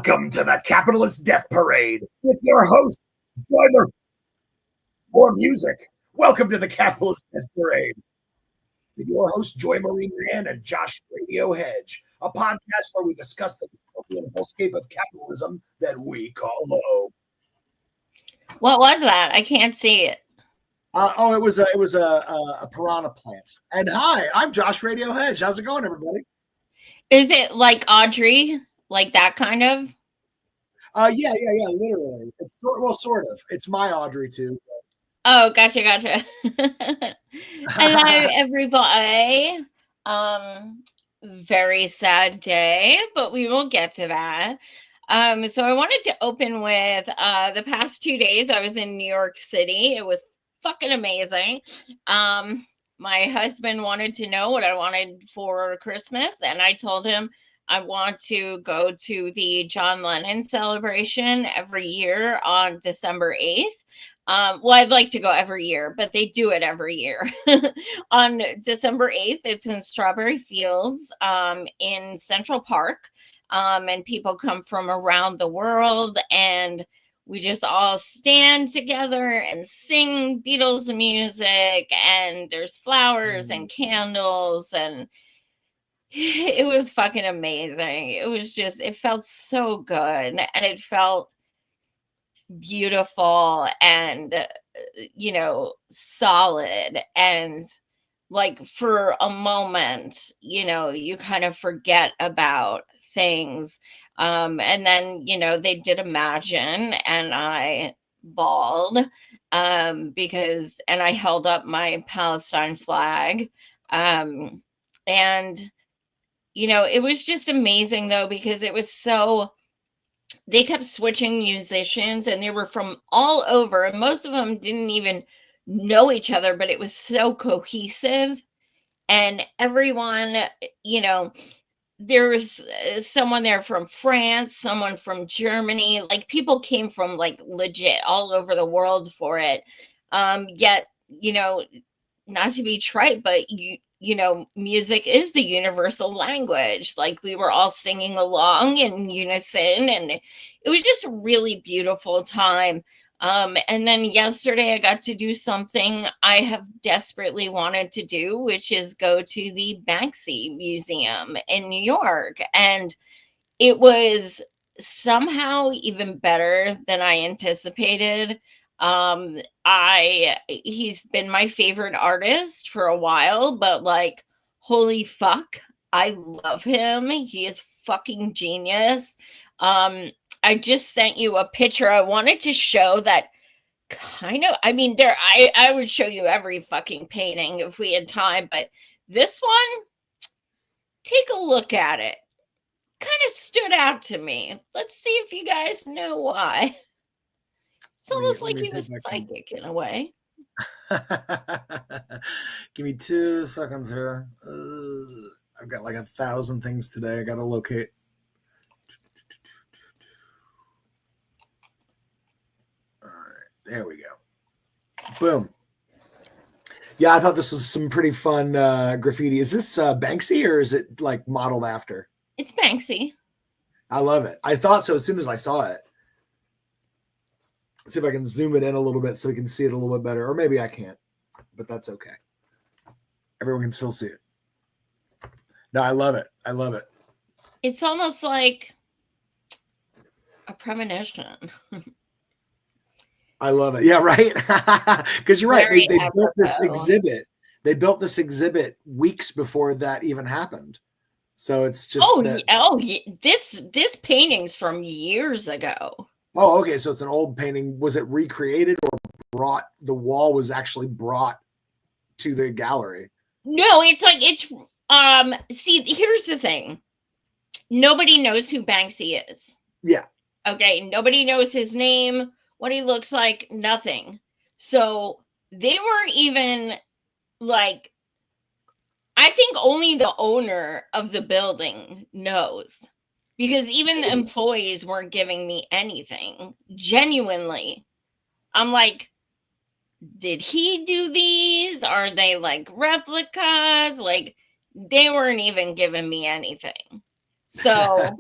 Welcome to the Capitalist Death Parade with your host, Joymer. More music. Welcome to the Capitalist Death Parade with your host, Joy Marie Mann and Josh Radio Hedge, a podcast where we discuss the dystopian hellscape of capitalism that we call home. What was that? I can't see it. It was a piranha plant. And hi, I'm Josh Radio Hedge. How's it going, everybody? Is it like Audrey? Like that kind of? Yeah, literally. It's sort of. It's my Audrey too. Oh, gotcha. Hello, everybody. Very sad day, but we will get to that. So I wanted to open with the past 2 days I was in New York City. It was fucking amazing. My husband wanted to know what I wanted for Christmas, and I told him I want to go to the John Lennon celebration every year on December 8th. Well, I'd like to go every year, but they do it every year. On December 8th, it's in Strawberry Fields in Central Park. And people come from around the world, and we just all stand together and sing Beatles music, and there's flowers and candles, and it was fucking amazing. It felt so good, and it felt beautiful and, solid. And like for a moment, you kind of forget about things. And then, they did Imagine, and I bawled because I held up my Palestine flag. And, it was just amazing though, because they kept switching musicians, and they were from all over, and most of them didn't even know each other, but it was so cohesive. And everyone, there was someone there from France, someone from Germany, like people came from like legit all over the world for it. Yet, not to be trite, but music is the universal language. Like we were all singing along in unison, and it was just a really beautiful time. And then yesterday I got to do something I have desperately wanted to do, which is go to the Banksy Museum in New York. And it was somehow even better than I anticipated. He's been my favorite artist for a while, but like, holy fuck, I love him. He is fucking genius. I just sent you a picture. I wanted to show that I would show you every fucking painting if we had time, but this one, take a look at it. Kind of stood out to me. Let's see if you guys know why. It's almost like he was psychic in a way. Give me 2 seconds here. I've got like 1,000 things today I gotta locate. All right, there we go. Boom. Yeah, I thought this was some pretty fun graffiti. Is this Banksy, or is it like modeled after? It's Banksy. I love it. I thought so as soon as I saw it. Let's see if I can zoom it in a little bit so we can see it a little bit better. Or maybe I can't, but that's okay. Everyone can still see it. No, I love it. I love it. It's almost like a premonition. I love it. Yeah, right? Because you're right. They built this exhibit. They built this exhibit weeks before that even happened. So it's just this painting's from years ago. Oh, okay. So it's an old painting. Was it recreated or the wall was actually brought to the gallery? No, see, here's the thing. Nobody knows who Banksy is. Yeah. Okay. Nobody knows his name, what he looks like, nothing. So they weren't even like, I think only the owner of the building knows. Because even the employees weren't giving me anything. Genuinely. I'm like, did he do these? Are they like replicas? Like, they weren't even giving me anything. So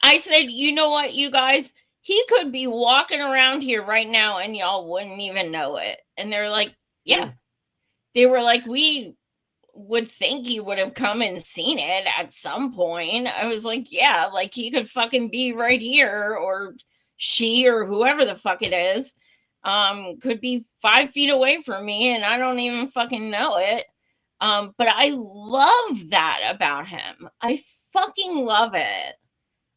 I said, you know what, you guys, he could be walking around here right now and y'all wouldn't even know it. And they're like, yeah. They were like, we would think you would have come and seen it at some point. I was like, yeah, like he could fucking be right here, or she, or whoever the fuck it is, could be 5 feet away from me and I don't even fucking know it. But I love that about him. I fucking love it.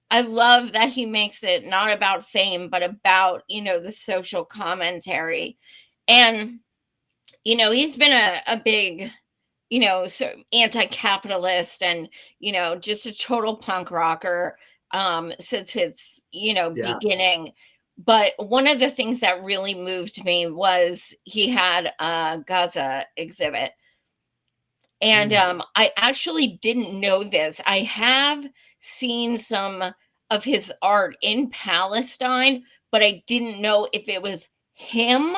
I love that he makes it not about fame, but about, the social commentary. And, he's been a big, so anti-capitalist and, just a total punk rocker, since its, Yeah. beginning. But one of the things that really moved me was he had a Gaza exhibit. And I actually didn't know this. I have seen some of his art in Palestine, but I didn't know if it was him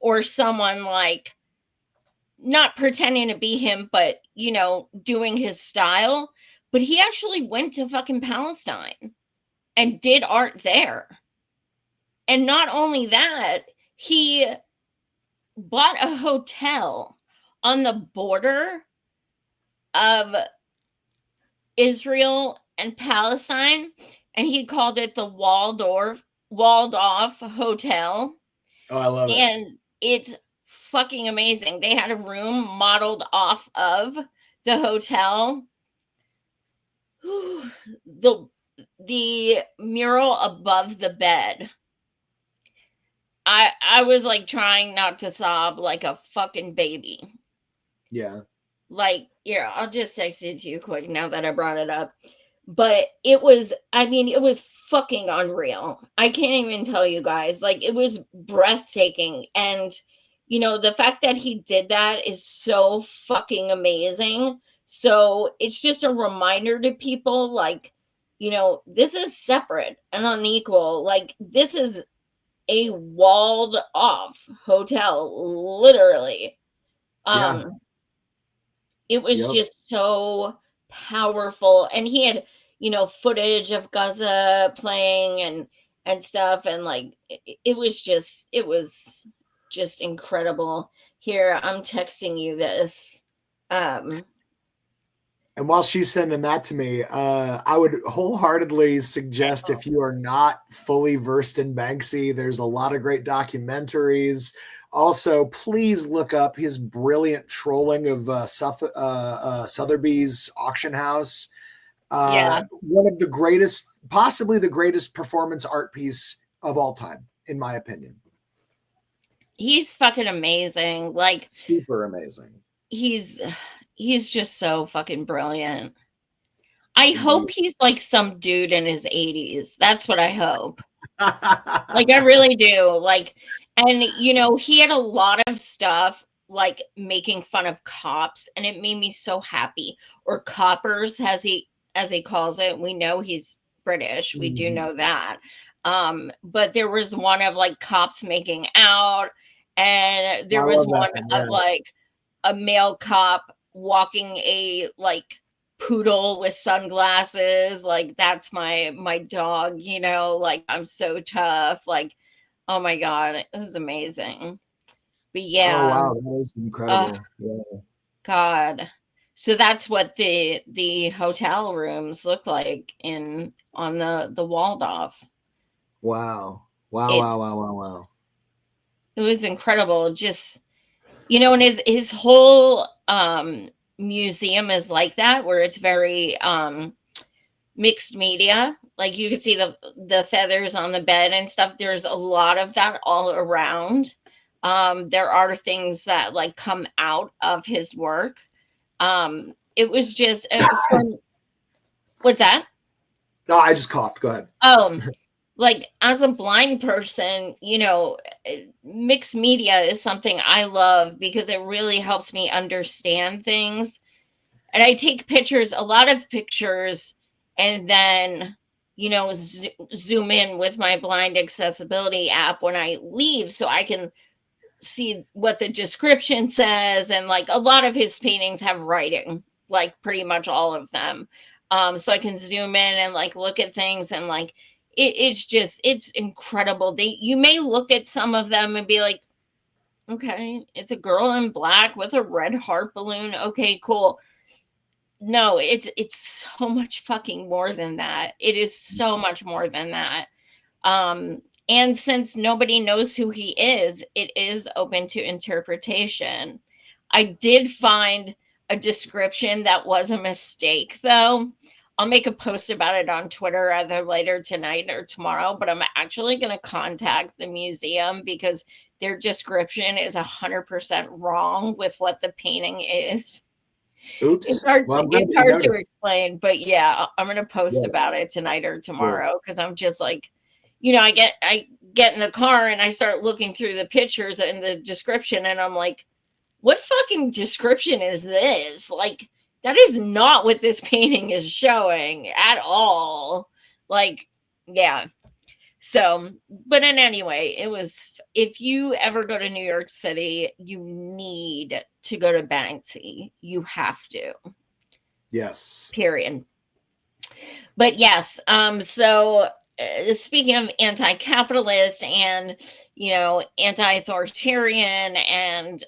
or someone like not pretending to be him, but doing his style. But he actually went to fucking Palestine and did art there. And not only that, he bought a hotel on the border of Israel and Palestine, and he called it the Walled Off Hotel. Oh, I love it. And it's fucking amazing. They had a room modeled off of the hotel. The mural above the bed. I was like trying not to sob like a fucking baby. Yeah. Like, yeah, I'll just text it to you quick now that I brought it up. But it was fucking unreal. I can't even tell you guys. Like, it was breathtaking. And, the fact that he did that is so fucking amazing. So it's just a reminder to people, like, this is separate and unequal. Like, this is a walled off hotel, literally. Yeah. It was just so powerful. And he had, footage of Gaza playing and stuff. And like, it was just incredible. Here, I'm texting you this. And while she's sending that to me, I would wholeheartedly suggest, if you are not fully versed in Banksy, there's a lot of great documentaries. Also, please look up his brilliant trolling of Sotheby's auction house. Yeah. One of the greatest, possibly the greatest performance art piece of all time, in my opinion. He's fucking amazing. Like, super amazing. He's just so fucking brilliant. I hope he's like some dude in his 80s. That's what I hope. Like, I really do. Like, and he had a lot of stuff like making fun of cops, and it made me so happy. Or coppers, as he calls it. We know he's British. We do know that. But there was one of like cops making out, and there was one of like a male cop walking a like poodle with sunglasses, like, that's my dog, like, I'm so tough. Like, oh my god, it was amazing. But yeah. Oh wow, that is incredible. Yeah. God. So that's what the hotel rooms look like on the Waldorf. Wow. Wow. It was incredible. Just, and his whole museum is like that, where it's very mixed media. Like, you can see the feathers on the bed and stuff. There's a lot of that all around. There are things that like come out of his work. It was just fun. What's that? No, I just coughed. Go ahead. Like, as a blind person, mixed media is something I love because it really helps me understand things. And I take pictures, a lot of pictures, and then, zoom in with my blind accessibility app when I leave, so I can see what the description says. And like, a lot of his paintings have writing, like pretty much all of them. so I can zoom in and like look at things, and like it's incredible. You may look at some of them and be like, okay, it's a girl in black with a red heart balloon. Okay, cool. No, it's so much fucking more than that. It is so much more than that. And since nobody knows who he is, it is open to interpretation. I did find a description that was a mistake, though. I'll make a post about it on Twitter either later tonight or tomorrow, but I'm actually going to contact the museum because their description is 100% wrong with what the painting is. Oops. Well, I'm glad It's that you hard to noticed. explain, but yeah, I'm gonna post Yeah, about it tonight or cool. tomorrow because I'm just like, I get in the car and I start looking through the pictures and the description, and I'm like, what fucking description is this? Like, that is not what this painting is showing at all. Like, yeah. So, but in anyway, it was, if you ever go to New York City, you need to go to Banksy. You have to. Yes. Period. But yes, so speaking of anti-capitalist and anti-authoritarian and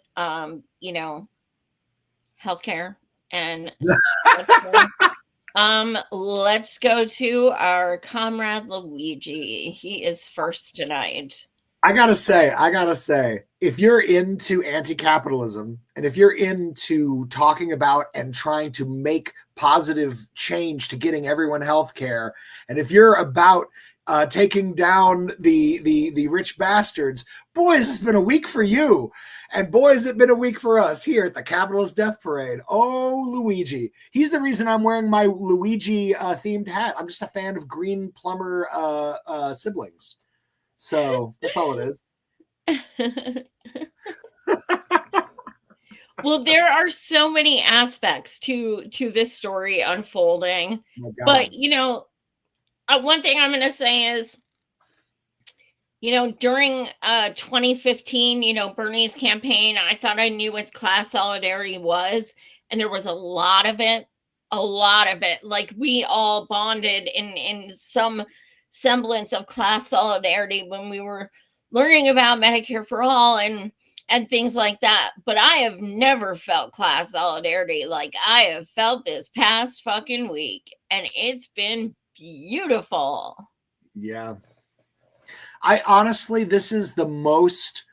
healthcare and such things, let's go to our comrade Luigi. He is first tonight. I gotta say, if you're into anti-capitalism and if you're into talking about and trying to make positive change to getting everyone health care, and if you're about taking down the rich bastards, boy, has this been a week for you. And boy, has it been a week for us here at the Capitalist Death Parade. Oh, Luigi. He's the reason I'm wearing my Luigi themed hat. I'm just a fan of Green Plumber siblings. So that's all it is. Well, there are so many aspects to this story unfolding, Oh my but God. one thing I'm going to say is, during 2015, Bernie's campaign, I thought I knew what class solidarity was, and there was a lot of it, a lot of it. Like, we all bonded in some semblance of class solidarity when we were learning about Medicare for all and things like that. But I have never felt class solidarity like I have felt this past fucking week, and it's been beautiful. Yeah. I honestly, this is the most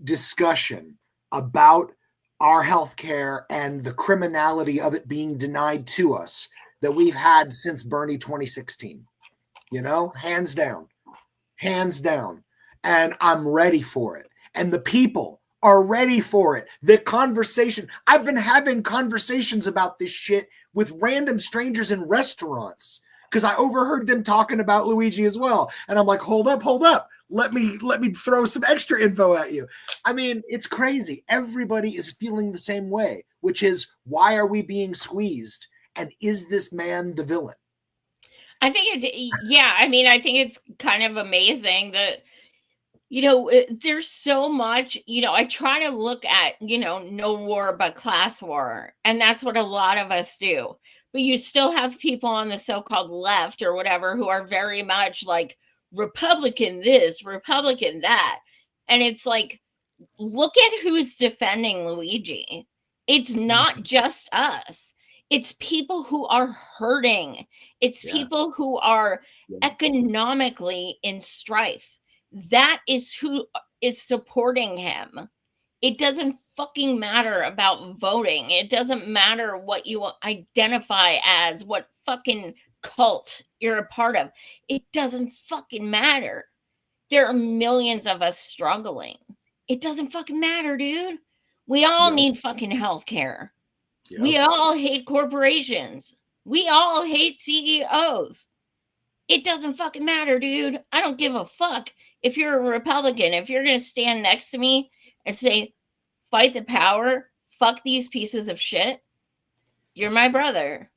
discussion about our healthcare and the criminality of it being denied to us that we've had since Bernie 2016. Hands down, hands down. And I'm ready for it. And the people are ready for it. The conversation, I've been having conversations about this shit with random strangers in restaurants because I overheard them talking about Luigi as well. And I'm like, hold up, hold up. Let me throw some extra info at you. I mean, it's crazy. Everybody is feeling the same way, which is, why are we being squeezed? And is this man the villain? I think I think it's kind of amazing that, there's so much, I try to look at, no war but class war. And that's what a lot of us do. But you still have people on the so-called left or whatever who are very much like Republican this, Republican that. And it's like, look at who's defending Luigi. It's not just us. It's people who are hurting. It's Yeah. people who are Yeah. economically in strife. That is who is supporting him. It doesn't fucking matter about voting. It doesn't matter what you identify as, what fucking cult you're a part of. It doesn't fucking matter. There are millions of us struggling. It doesn't fucking matter, dude. We all Yep. need fucking healthcare. We Yep. all hate corporations. We all hate CEOs. It doesn't fucking matter, dude. I don't give a fuck if you're a Republican. If you're going to stand next to me and say, fight the power, fuck these pieces of shit, you're my brother.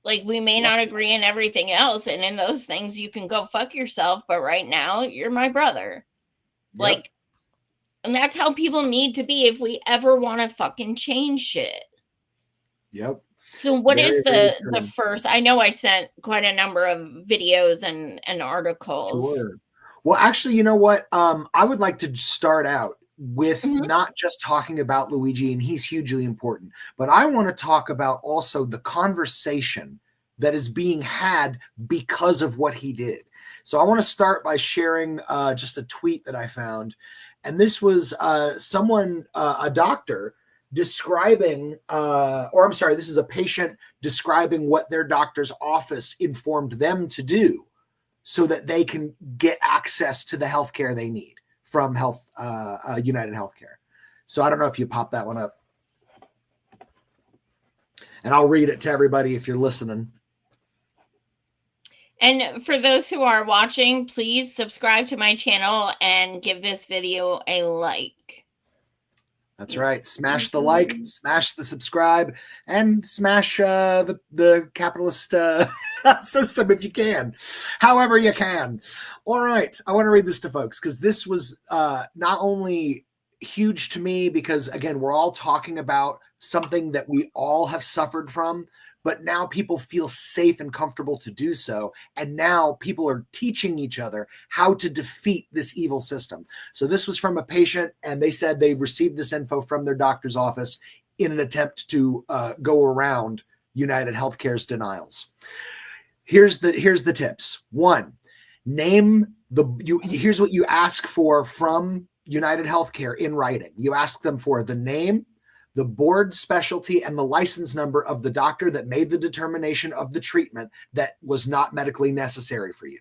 Like, we may Yep. not agree in everything else, and in those things, you can go fuck yourself, but right now, you're my brother. Yep. Like, and that's how people need to be if we ever want to fucking change shit. Yep. So what Very, is very the true. first? I know I sent quite a number of videos and articles. Sure. Well, actually, you know what? I would like to start out with Mhm. not just talking about Luigi, and he's hugely important, but I want to talk about also the conversation that is being had because of what he did. So I want to start by sharing just a tweet that I found. And this was someone, a doctor, describing, or I'm sorry, this is a patient describing what their doctor's office informed them to do so that they can get access to the healthcare they need from United Healthcare. So I don't know if you pop that one up, and I'll read it to everybody if you're listening. And for those who are watching, please subscribe to my channel and give this video a like. That's right. Smash the like, smash the subscribe, and smash the capitalist system if you can, however you can. All right. I want to read this to folks because this was not only huge to me because, again, we're all talking about something that we all have suffered from, but now people feel safe and comfortable to do so. And now people are teaching each other how to defeat this evil system. So this was from a patient, and they said they received this info from their doctor's office in an attempt to go around United Healthcare's denials. Here's the tips. One, here's what you ask for from United Healthcare in writing. You ask them for the name, the board specialty, and the license number of the doctor that made the determination of the treatment that was not medically necessary for you.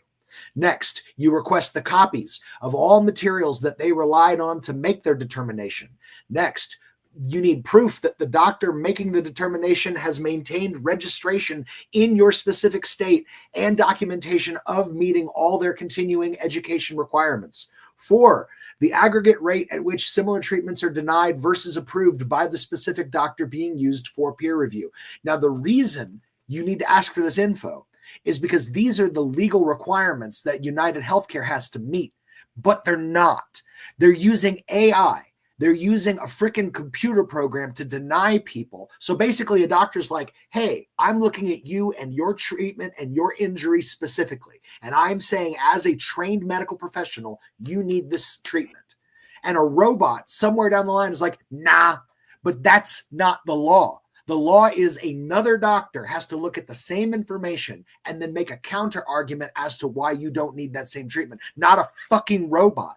Next, you request the copies of all materials that they relied on to make their determination. Next, you need proof that the doctor making the determination has maintained registration in your specific state and documentation of meeting all their continuing education requirements. 4, the aggregate rate at which similar treatments are denied versus approved by the specific doctor being used for peer review. Now, the reason you need to ask for this info is because these are the legal requirements that United Healthcare has to meet, but they're not. They're using AI. They're using a freaking computer program to deny people. So basically, a doctor's like, hey, I'm looking at you and your treatment and your injury specifically. And I'm saying, as a trained medical professional, you need this treatment. And a robot somewhere down the line is like, nah, but that's not the law. The law is another doctor has to look at the same information and then make a counter argument as to why you don't need that same treatment, not a fucking robot.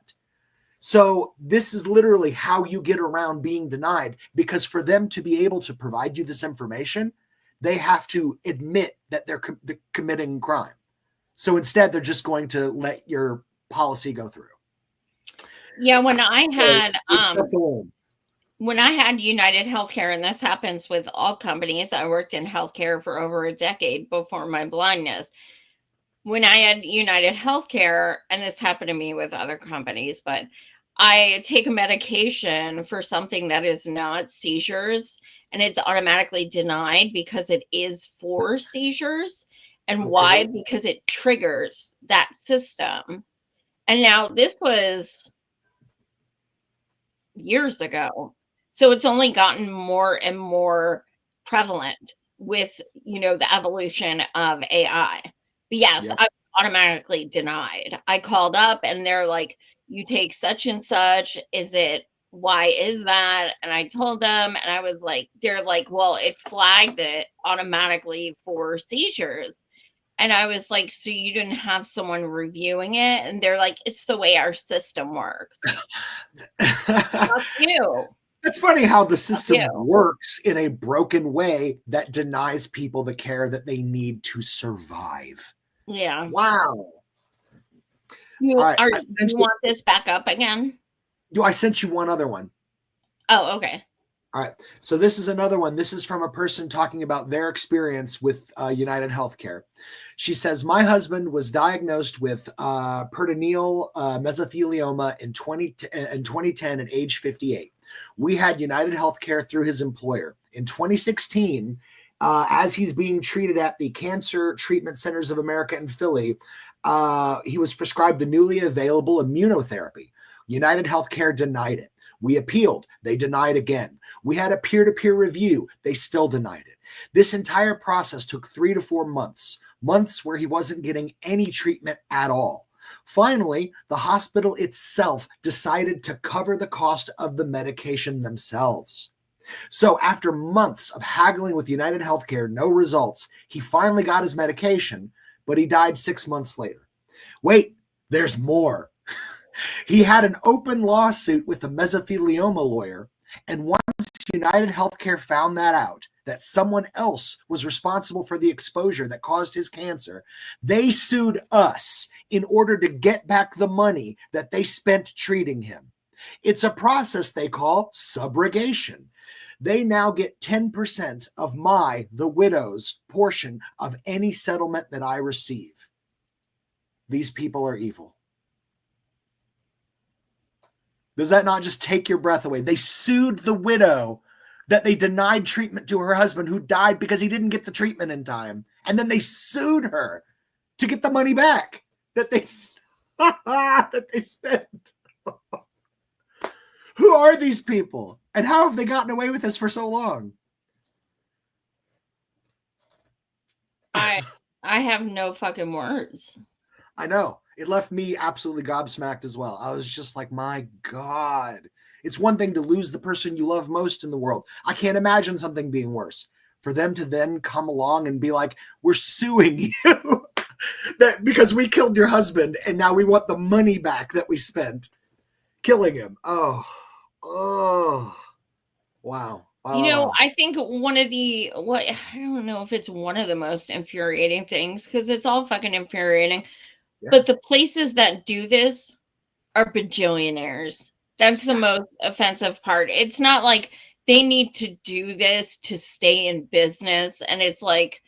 So this is literally how you get around being denied, because for them to be able to provide you this information, they have to admit that they're committing crime. So instead, they're just going to let your policy go through. Yeah, when I had United Healthcare, and this happens with all companies, I worked in healthcare for over a decade before my blindness. When I had United Healthcare, and this happened to me with other companies, but I take a medication for something that is not seizures, and it's automatically denied because it is for seizures. And Okay. why? Because it triggers that system. And now this was years ago. So it's only gotten more and more prevalent with, the evolution of AI. But yes, Yep. I was automatically denied. I called up and they're like, you take such and such. Why is that? And I told them, and I was like, they're like, well, it flagged it automatically for seizures. And I was like, so you didn't have someone reviewing it? And they're like, it's the way our system works. Fuck you. It's funny how the system works in a broken way that denies people the care that they need to survive. Yeah. Wow. Do you want this back up again? I sent you one other one. Oh, okay. All right. So this is another one. This is from a person talking about their experience with United Healthcare. She says, my husband was diagnosed with peritoneal mesothelioma in 2010 at age 58. We had United Healthcare through his employer. In 2016, as he's being treated at the Cancer Treatment Centers of America in Philly, he was prescribed a newly available immunotherapy. United Healthcare denied it. We appealed. They denied again. We had a peer-to-peer review. They still denied it. This entire process took 3 to 4 months, months where he wasn't getting any treatment at all. Finally, the hospital itself decided to cover the cost of the medication themselves. So after months of haggling with United Healthcare, no results, he finally got his medication, but he died 6 months later. Wait, there's more. He had an open lawsuit with a mesothelioma lawyer, and once United Healthcare found that out, that someone else was responsible for the exposure that caused his cancer, they sued us in order to get back the money that they spent treating him. It's a process they call subrogation. They now get 10% of the widow's portion of any settlement that I receive. These people are evil. Does that not just take your breath away? They sued the widow that they denied treatment to her husband who died because he didn't get the treatment in time. And then they sued her to get the money back that they that they spent. Who are these people? And how have they gotten away with this for so long? I have no fucking words. I know. It left me absolutely gobsmacked as well. I was just like, my God. It's one thing to lose the person you love most in the world. I can't imagine something being worse. For them to then come along and be like, we're suing you that because we killed your husband and now we want the money back that we spent killing him. Oh, wow. Wow. I think I don't know if it's one of the most infuriating things, because it's all fucking infuriating. Yeah. But the places that do this are bajillionaires. That's the most offensive part. It's not like they need to do this to stay in business. And it's like,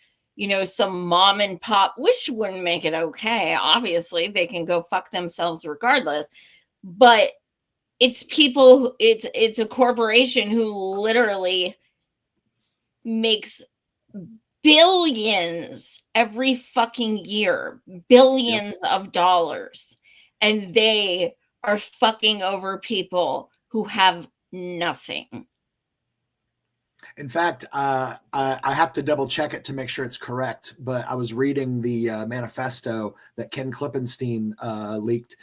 some mom and pop, which wouldn't make it okay. Obviously, they can go fuck themselves regardless. But it's people, it's a corporation who literally makes billions every fucking year, billions of dollars. And they are fucking over people who have nothing. In fact, I have to double check it to make sure it's correct, but I was reading the manifesto that Ken Klippenstein leaked.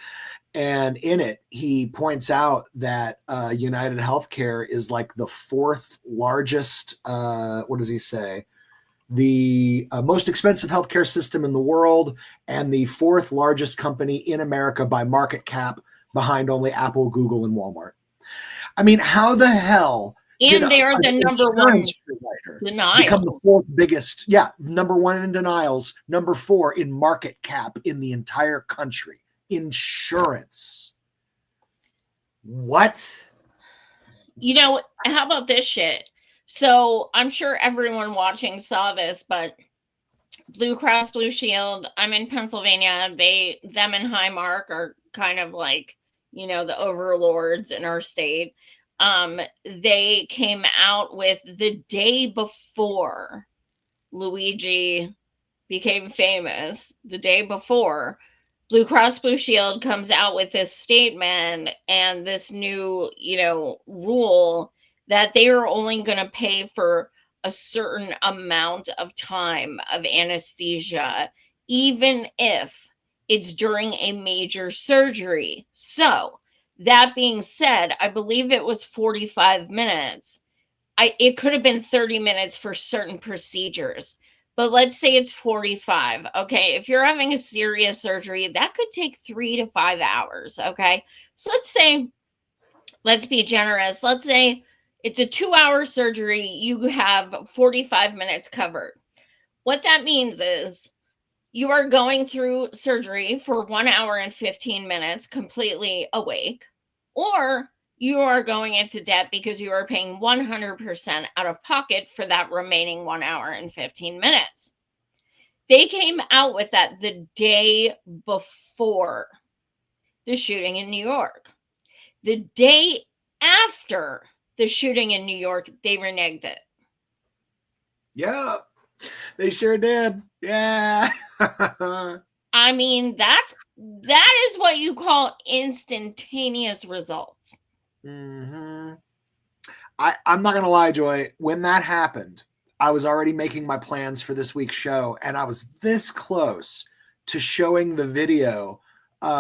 And in it, he points out that United Healthcare is like the fourth largest, what does he say? The most expensive healthcare system in the world and the fourth largest company in America by market cap, behind only Apple, Google, and Walmart. I mean, how the hell and they are the number one denial become the fourth biggest? Yeah, number one in denials, number 4 in market cap in the entire country. Insurance. What? How about this shit? So I'm sure everyone watching saw this, but Blue Cross Blue Shield, I'm in Pennsylvania. Them and Highmark are kind of like, the overlords in our state. They came out with the day before Luigi became famous, the day before, Blue Cross Blue Shield comes out with this statement and this new, rule that they are only going to pay for a certain amount of time of anesthesia, even if it's during a major surgery. So that being said, I believe it was 45 minutes. It could have been 30 minutes for certain procedures. But let's say it's 45. Okay. If you're having a serious surgery, that could take 3 to 5 hours. Okay. So let's be generous. Let's say it's a 2-hour surgery. You have 45 minutes covered. What that means is you are going through surgery for 1 hour and 15 minutes completely awake, or you are going into debt because you are paying 100% out of pocket for that remaining 1 hour and 15 minutes. They came out with that the day before the shooting in New York. The day after the shooting in New York, they reneged it. Yeah, they sure did. Yeah. I mean, that is what you call instantaneous results. Mm-hmm. I'm not going to lie, Joy. When that happened, I was already making my plans for this week's show, and I was this close to showing the video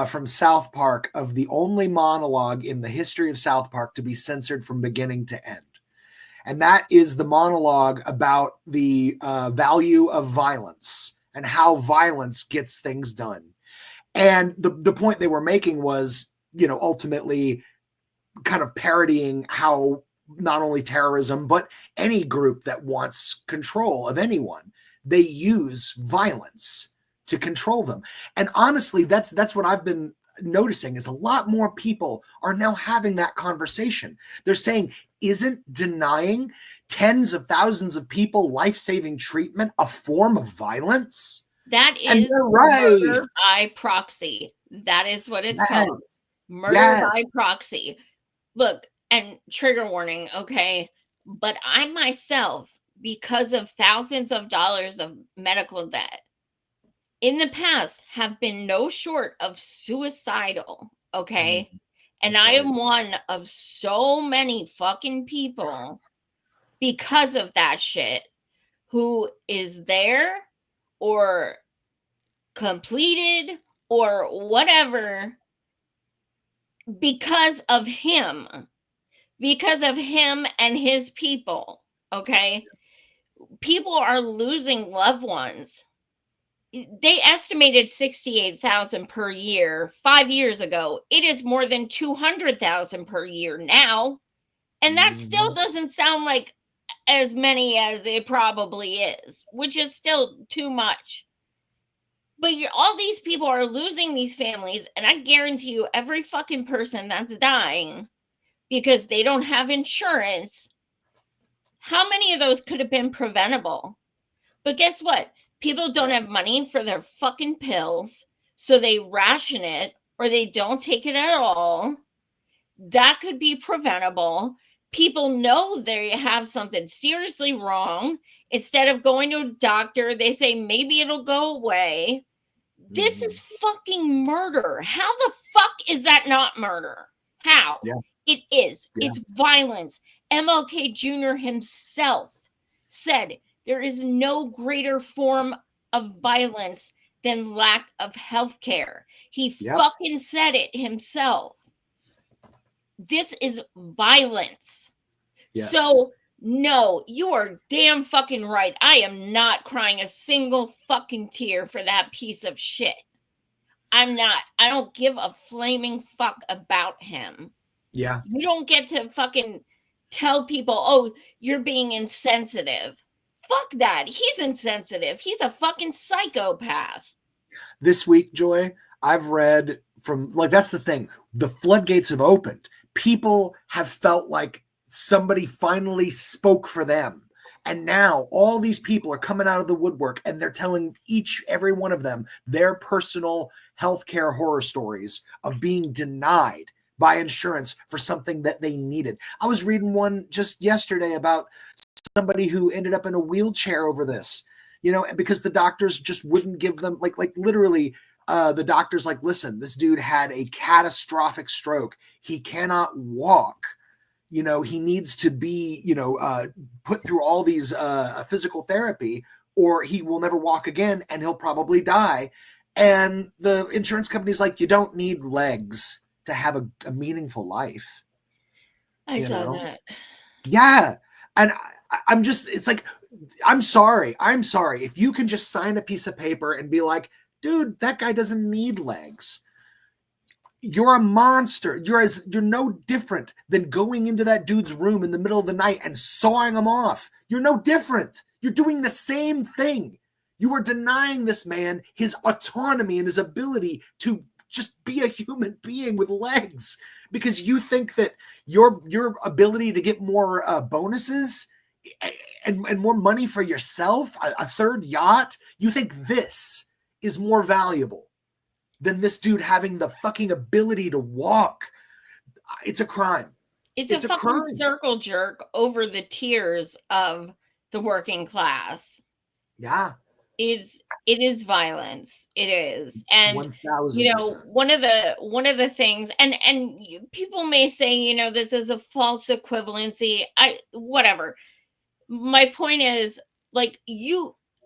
from South Park of the only monologue in the history of South Park to be censored from beginning to end. And that is the monologue about the value of violence and how violence gets things done. And the point they were making was, ultimately kind of parodying how not only terrorism, but any group that wants control of anyone, they use violence to control them. And honestly, that's what I've been noticing is a lot more people are now having that conversation. They're saying, isn't denying tens of thousands of people life-saving treatment a form of violence? That And is they're right. murder by proxy. That is what it's Yes. called. Murder Yes. by proxy. Look, and trigger warning, okay? But I myself, because of thousands of dollars of medical debt, in the past have been no short of suicidal, okay? And I am one of so many fucking people because of that shit who is there or completed or whatever because of him and his people, okay? People are losing loved ones. They estimated 68,000 per year 5 years ago. It is more than 200,000 per year now. And that still doesn't sound like as many as it probably is, which is still too much. But all these people are losing these families, and I guarantee you every fucking person that's dying because they don't have insurance, how many of those could have been preventable? But guess what? People don't have money for their fucking pills, so they ration it or they don't take it at all. That could be preventable. People know they have something seriously wrong. Instead of going to a doctor, they say maybe it'll go away. This is fucking murder. How the fuck is that not murder? How? Yeah. It is. Yeah. It's violence. MLK Jr. himself said there is no greater form of violence than lack of health care. He fucking said it himself. This is violence. Yes. So, no, you are damn fucking right. I am not crying a single fucking tear for that piece of shit. I'm not. I don't give a flaming fuck about him. Yeah. You don't get to fucking tell people, oh, you're being insensitive. Fuck that. He's insensitive. He's a fucking psychopath. This week, Joy, I've read from, that's the thing. The floodgates have opened. People have felt like somebody finally spoke for them. And now all these people are coming out of the woodwork and they're telling every one of them their personal healthcare horror stories of being denied by insurance for something that they needed. I was reading one just yesterday about somebody who ended up in a wheelchair over this, because the doctors just wouldn't give them, literally, the doctor's like, listen, this dude had a catastrophic stroke. He cannot walk. He needs to be, put through all these physical therapy or he will never walk again and he'll probably die. And the insurance company's like, you don't need legs to have a meaningful life. I saw that. Yeah. And I'm just, it's like, I'm sorry. If you can just sign a piece of paper and be like, dude, that guy doesn't need legs. You're a monster. You're no different than going into that dude's room in the middle of the night and sawing him off. You're no different. You're doing the same thing. You are denying this man his autonomy and his ability to just be a human being with legs because you think that your ability to get more bonuses and more money for yourself, a third yacht, you think this is more valuable than this dude having the fucking ability to walk. It's a crime. It's a fucking crime. Circle jerk over the tiers of the working class. Yeah. It is violence. It is. And 1,000%. one of the things, and people may say, this is a false equivalency. Whatever. my point is, like,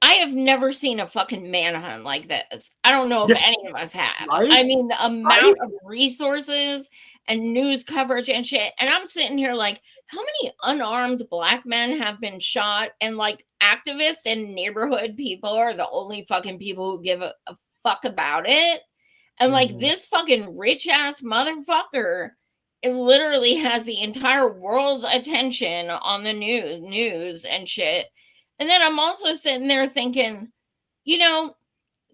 I have never seen a fucking manhunt like this. I don't know if Yeah, any of us have. right? I mean, the Right? amount of resources and news coverage and shit. And I'm sitting here like, how many unarmed black men have been shot? And like, activists and neighborhood people are the only fucking people who give a fuck about it. And like, Mhm. this fucking rich ass motherfucker, it literally has the entire world's attention on the news and shit. And then I'm also sitting there thinking, you know,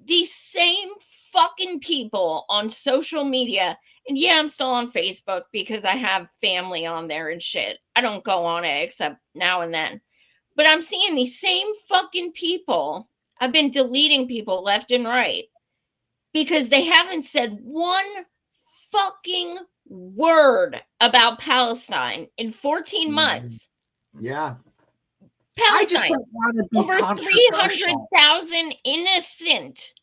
these same fucking people on social media, and yeah, I'm still on Facebook because I have family on there and shit. I don't go on it except now and then. But I'm seeing these same fucking people. I've been deleting people left and right because they haven't said one fucking word about Palestine in 14 Mhm. months. Yeah. I just Palestine, don't want to be over controversial. 300,000 innocent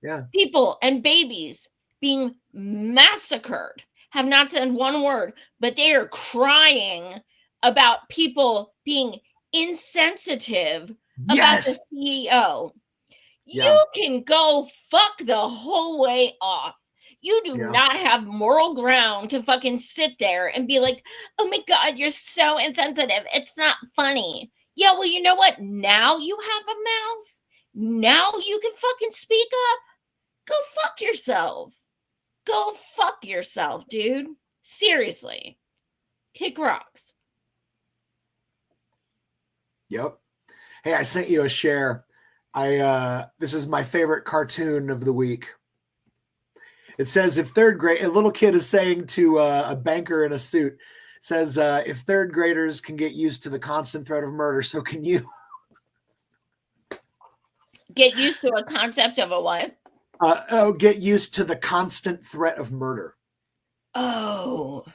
Yeah. people and babies being massacred, have not said one word, but they are crying about people being insensitive about the Yes. CEO. Yeah. You can go fuck the whole way off. You do Yeah. not have moral ground to fucking sit there and be like, oh my God, you're so insensitive. It's not funny. Yeah, well, you know what? Now you have a mouth. Now you can fucking speak up. Go fuck yourself. Go fuck yourself, dude. Seriously. Kick rocks. Yep. Hey, I sent you a share. This is my favorite cartoon of the week. It says if third grade, a little kid is saying to a banker in a suit, says if third graders can get used to the constant threat of murder, so can you. Get used to a concept of a what? Get used to the constant threat of murder. Oh.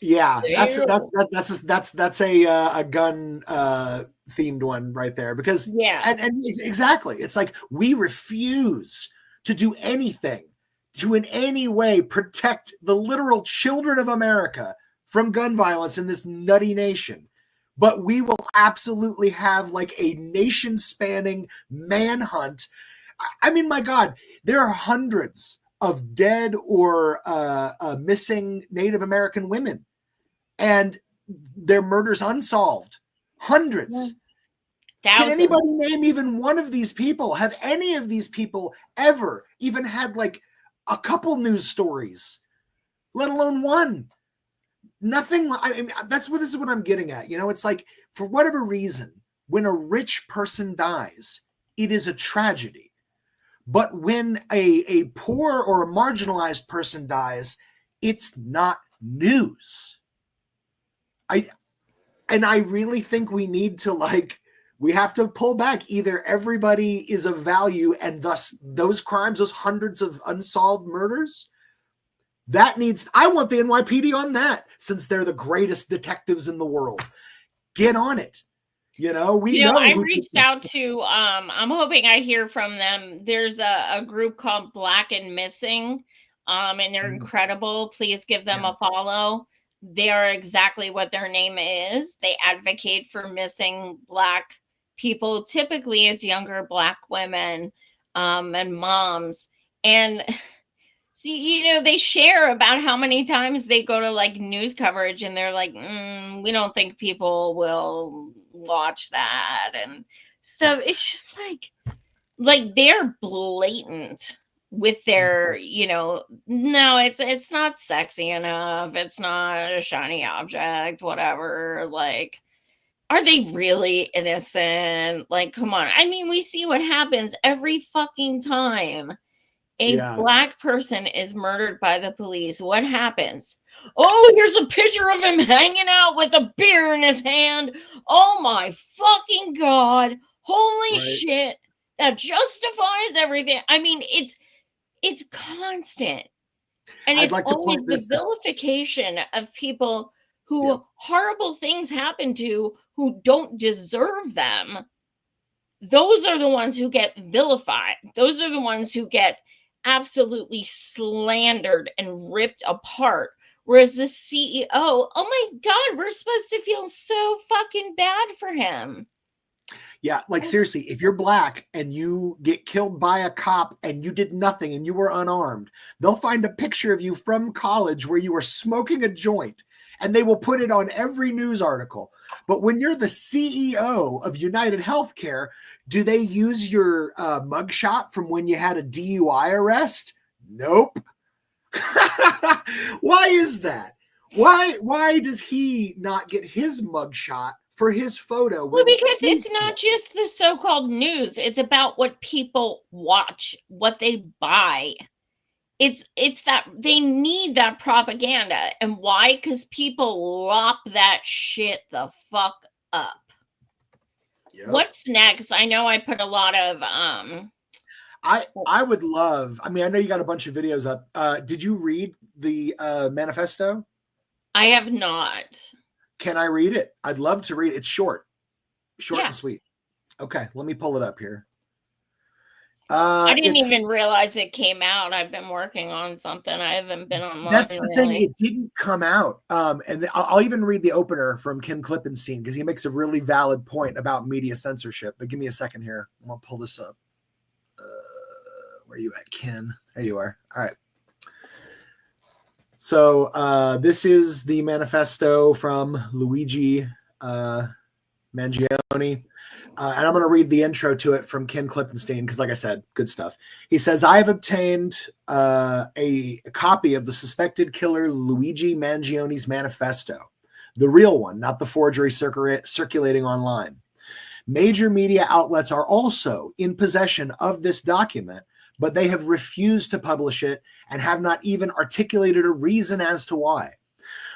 Yeah, that's Damn. that's that, that's a gun themed one right there because Yeah. and exactly it's like we refuse to do anything to in any way protect the literal children of America from gun violence in this nutty nation. But we will absolutely have like a nation spanning manhunt. I mean, my God, there are hundreds of dead or missing Native American women, and their murders unsolved. Hundreds. Can Thousands. anybody name even one of these people? Have any of these people ever even had like a couple news stories, let alone one? Nothing. I mean, this is what I'm getting at. You know, it's like for whatever reason, when a rich person dies, it is a tragedy. But when a poor or a marginalized person dies, it's not news. I really think we need to we have to pull back. Either everybody is of value and thus those crimes, those hundreds of unsolved murders, I want the NYPD on that since they're the greatest detectives in the world. Get on it. You know, we know I who reached out to I'm hoping I hear from them. There's a group called Black and Missing, and they're incredible. Please give them a follow. They are exactly what their name is. They advocate for missing Black people, typically as younger Black women, and moms. And see, they share about how many times they go to like news coverage and they're like, we don't think people will watch that and stuff. It's just like they're blatant with their, no, it's not sexy enough. It's not a shiny object, whatever. Like, are they really innocent? Like, come on. I mean, we see what happens every fucking time a Black person is murdered by the police. What happens? Oh, here's a picture of him hanging out with a beer in his hand. Oh my fucking God. Holy shit. That justifies everything. I mean, it's constant. And I'd it's like to always point the this out. vilification of people who horrible things happen to who don't deserve them. Those are the ones who get vilified. Those are the ones who get absolutely slandered and ripped apart Whereas the CEO, oh my God, we're supposed to feel so fucking bad for him. Yeah, like seriously, if you're black and you get killed by a cop and you did nothing and you were unarmed, they'll find a picture of you from college where you were smoking a joint and they will put it on every news article. But when you're the CEO of United Healthcare, do they use your mugshot from when you had a DUI arrest? Nope. Why is that? Why does he not get his mugshot for his photo? Well, because it's not just the so-called news. It's about what people watch, what they buy. It's that they need that propaganda. And why? Because people lop that shit the fuck up. Yep. What's next? I know I put a lot of I would love, I mean, I know you got a bunch of videos up. Did you read the manifesto? I have not. Can I read it? I'd love to read it. It's short and sweet. Okay, let me pull it up here. I didn't even realize it came out. I've been working on something. I haven't been online. That's the thing. It didn't come out. And I'll even read the opener from Ken Klippenstein because he makes a really valid point about media censorship. But give me a second here. I'm going to pull this up. Where are you at, Ken? There you are. All right. So this is the manifesto from Luigi Mangione. And I'm going to read the intro to it from Ken Klippenstein because, like I said, good stuff. He says, I have obtained a copy of the suspected killer Luigi Mangione's manifesto, the real one, not the forgery circulating online. Major media outlets are also in possession of this document, but they have refused to publish it and have not even articulated a reason as to why.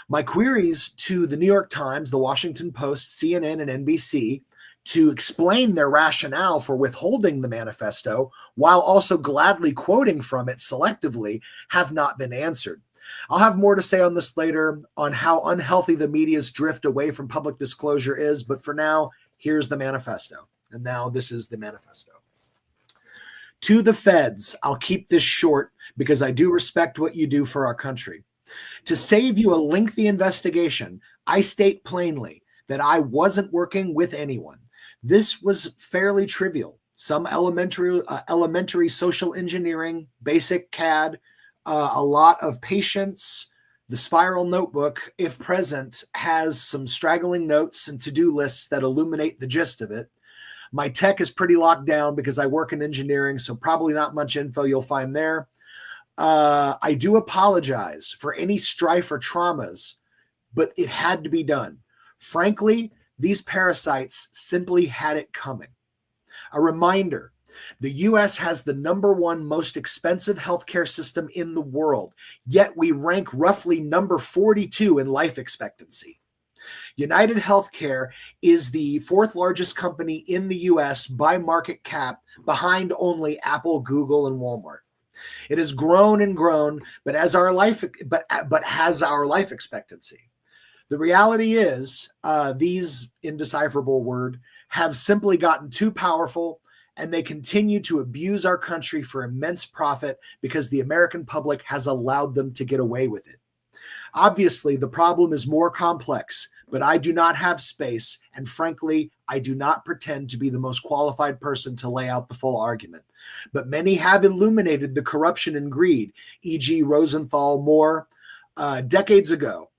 My queries to the New York Times, the Washington Post, CNN, and NBC to explain their rationale for withholding the manifesto while also gladly quoting from it selectively have not been answered. I'll have more to say on this later on how unhealthy the media's drift away from public disclosure is, but for now, here's the manifesto. And now this is the manifesto. To the feds, I'll keep this short because I do respect what you do for our country. To save you a lengthy investigation, I state plainly that I wasn't working with anyone. This was fairly trivial. Some elementary social engineering, basic CAD, a lot of patience. The spiral notebook, if present, has some straggling notes and to-do lists that illuminate the gist of it. My tech is pretty locked down because I work in engineering, so probably not much info you'll find there. I do apologize for any strife or traumas, but it had to be done. Frankly, these parasites simply had it coming. A reminder, the U.S. has the #1 most expensive healthcare system in the world, yet we rank roughly number 42 in life expectancy. United Healthcare is the 4th largest company in the U.S. by market cap, behind only Apple, Google, and Walmart. It has grown and grown, but has our life expectancy. The reality is, these indecipherable word have simply gotten too powerful, and they continue to abuse our country for immense profit because the American public has allowed them to get away with it. Obviously, the problem is more complex, but I do not have space, and frankly, I do not pretend to be the most qualified person to lay out the full argument. But many have illuminated the corruption and greed, e.g. Rosenthal, Moore, decades ago,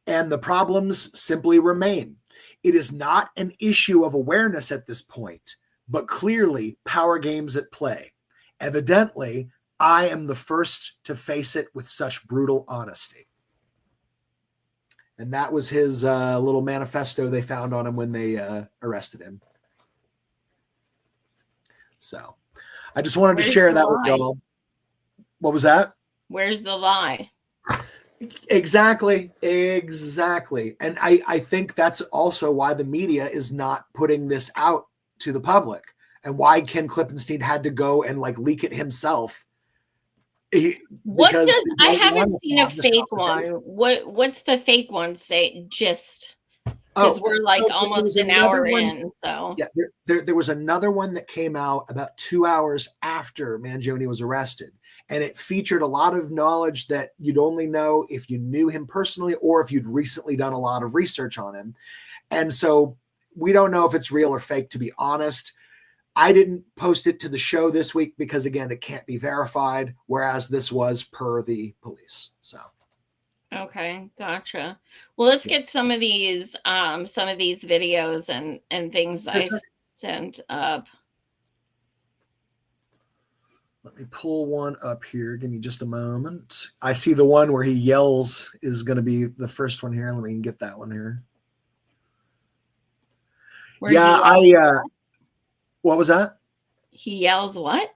and the problems simply remain. It is not an issue of awareness at this point, but clearly power games at play. Evidently, I am the first to face it with such brutal honesty. And that was his little manifesto they found on him when they arrested him. So I just wanted to share that with y'all. What was that? Where's the lie? Exactly. And I think that's also why the media is not putting this out to the public and why Ken Klippenstein had to go and like leak it himself. I haven't seen a fake one. What's the fake one say? Just because we're like almost an hour in. So yeah, there was another one that came out about 2 hours after Mangione was arrested. And it featured a lot of knowledge that you'd only know if you knew him personally or if you'd recently done a lot of research on him. And so we don't know if it's real or fake, to be honest. I didn't post it to the show this week because, again, it can't be verified, whereas this was per the police. So. Okay, gotcha. Well, let's get some of these videos and things I sent up. Let me pull one up here. Give me just a moment. I see the one where he yells is going to be the first one here. Let me get that one here. What was that? He yells what?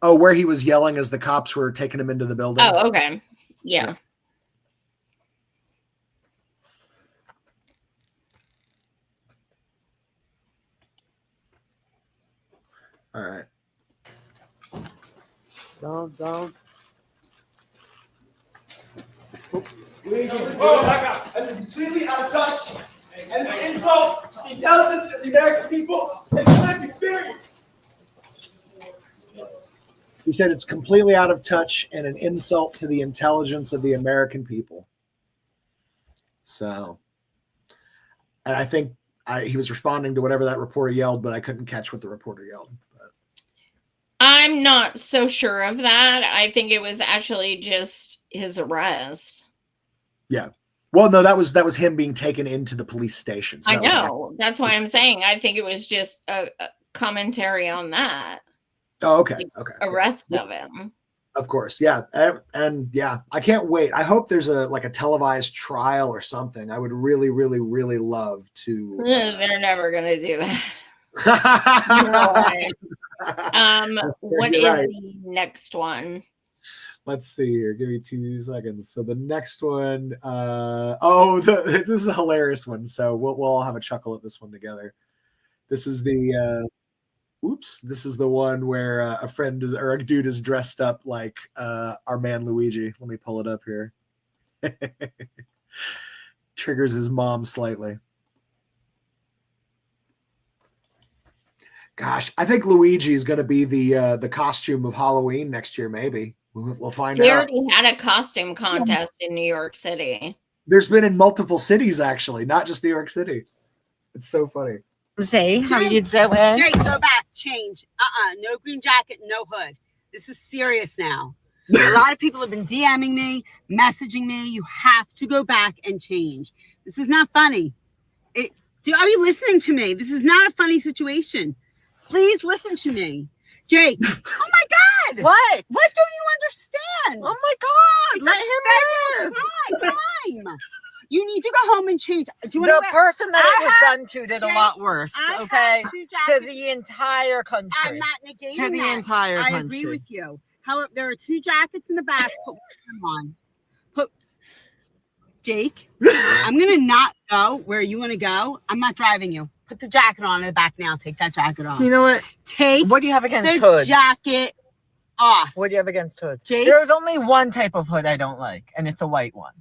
Oh, where he was yelling as the cops were taking him into the building. Oh, okay. Yeah. All right. Down. Oh my God! That's completely out of touch, and an insult to the intelligence of the American people and lived experience. He said it's completely out of touch and an insult to the intelligence of the American people. So, and I think he was responding to whatever that reporter yelled, but I couldn't catch what the reporter yelled. I'm not so sure of that. I think it was actually just his arrest. Yeah. Well, no, that was him being taken into the police station. So I know. That's why I'm saying I think it was just a commentary on that. Oh, okay. Okay. Arrest of him. Of course. Yeah. And yeah, I can't wait. I hope there's a televised trial or something. I would really, really, really love to. They're never going to do that. What is the next one? Let's see here. Give me 2 seconds. So the next one, this is a hilarious one. So we'll all have a chuckle at this one together. This is the this is the one where a friend or a dude is dressed up like our man Luigi. Let me pull it up here. Triggers his mom slightly. Gosh, I think Luigi is going to be the costume of Halloween next year. Maybe we'll find out. They already had a costume contest in New York City. There's been in multiple cities, actually, not just New York City. It's so funny. Say how you doing? Jake, go back, change. No green jacket, no hood. This is serious now. A lot of people have been DMing me, messaging me. You have to go back and change. This is not funny. Are you listening to me? This is not a funny situation. Please listen to me. Jake. Oh my God. What? What don't you understand? Oh my God. Let him live. Time. You need to go home and change. Do you the person that it was done to did a lot worse. Okay. To the entire country. I'm not negating to the entire country. I agree with you. However, there are 2 jackets in the back. Put them on. Jake, I'm going to not go where you want to go. I'm not driving you. Put the jacket on in the back now. Take that jacket off. You know what? What do you have against the hoods? Jacket off. What do you have against hoods? Jake? There's only one type of hood I don't like, and it's a white one.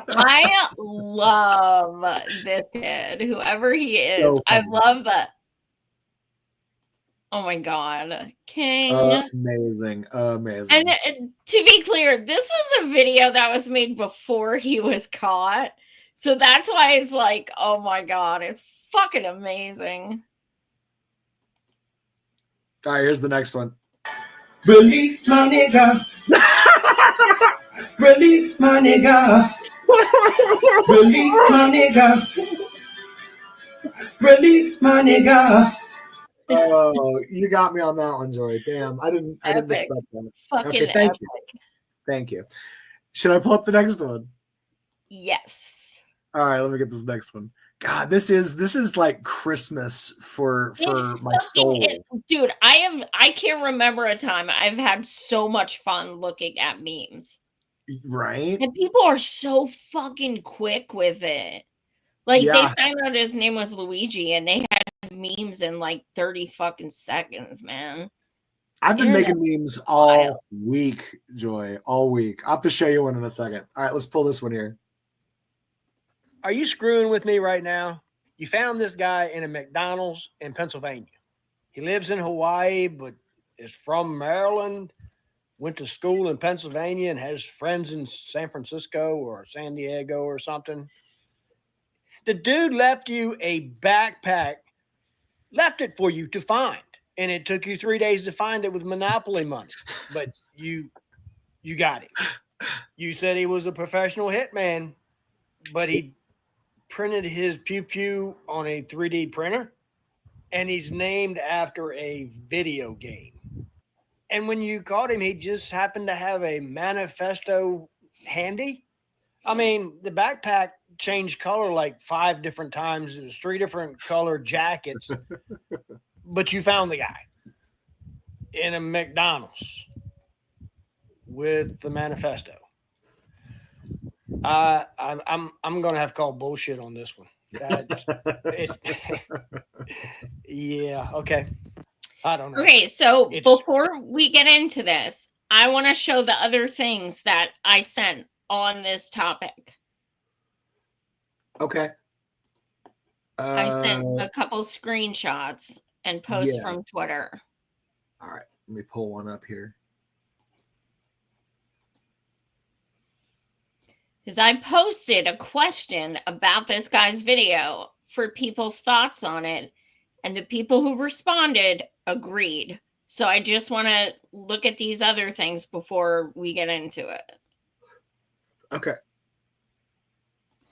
I love this kid, whoever he is. So I love that. Oh my God, King. Amazing. And to be clear, this was a video that was made before he was caught. So that's why it's like, oh my God, it's fucking amazing. All right, here's the next one. Release my nigga. Release my nigga. Release my nigga. Release my nigga. Oh, you got me on that one, Joy. Damn, I didn't expect that. Fucking okay, thank epic. you. Thank you. Should I pull up the next one? Yes. All right, let me get this next one. God, this is like Christmas for my soul. Dude, I can't remember a time I've had so much fun looking at memes. Right? And people are so fucking quick with it. Like they found out his name was Luigi and they had memes in like 30 fucking seconds, man. I've been making memes all week, Joy. All week. I'll have to show you one in a second. All right, let's pull this one here. Are you screwing with me right now? You found this guy in a McDonald's in Pennsylvania. He lives in Hawaii, but is from Maryland, went to school in Pennsylvania, and has friends in San Francisco or San Diego or something. The dude left you a backpack, left it for you to find, and it took you 3 days to find it with Monopoly money. But you got him. You said he was a professional hitman, but he printed his pew pew on a 3D printer, and he's named after a video game. And when you caught him, he just happened to have a manifesto handy. I mean, the backpack changed color like 5 different times. It was 3 different colored jackets, but you found the guy in a McDonald's with the manifesto. I'm going to have to call bullshit on this one. Yeah. Okay. I don't know. Okay. So before we get into this, I want to show the other things that I sent on this topic. Okay. I sent a couple screenshots and posts from Twitter. All right. Let me pull one up here. Because I posted a question about this guy's video for people's thoughts on it, and the people who responded agreed. So I just want to look at these other things before we get into it. Okay.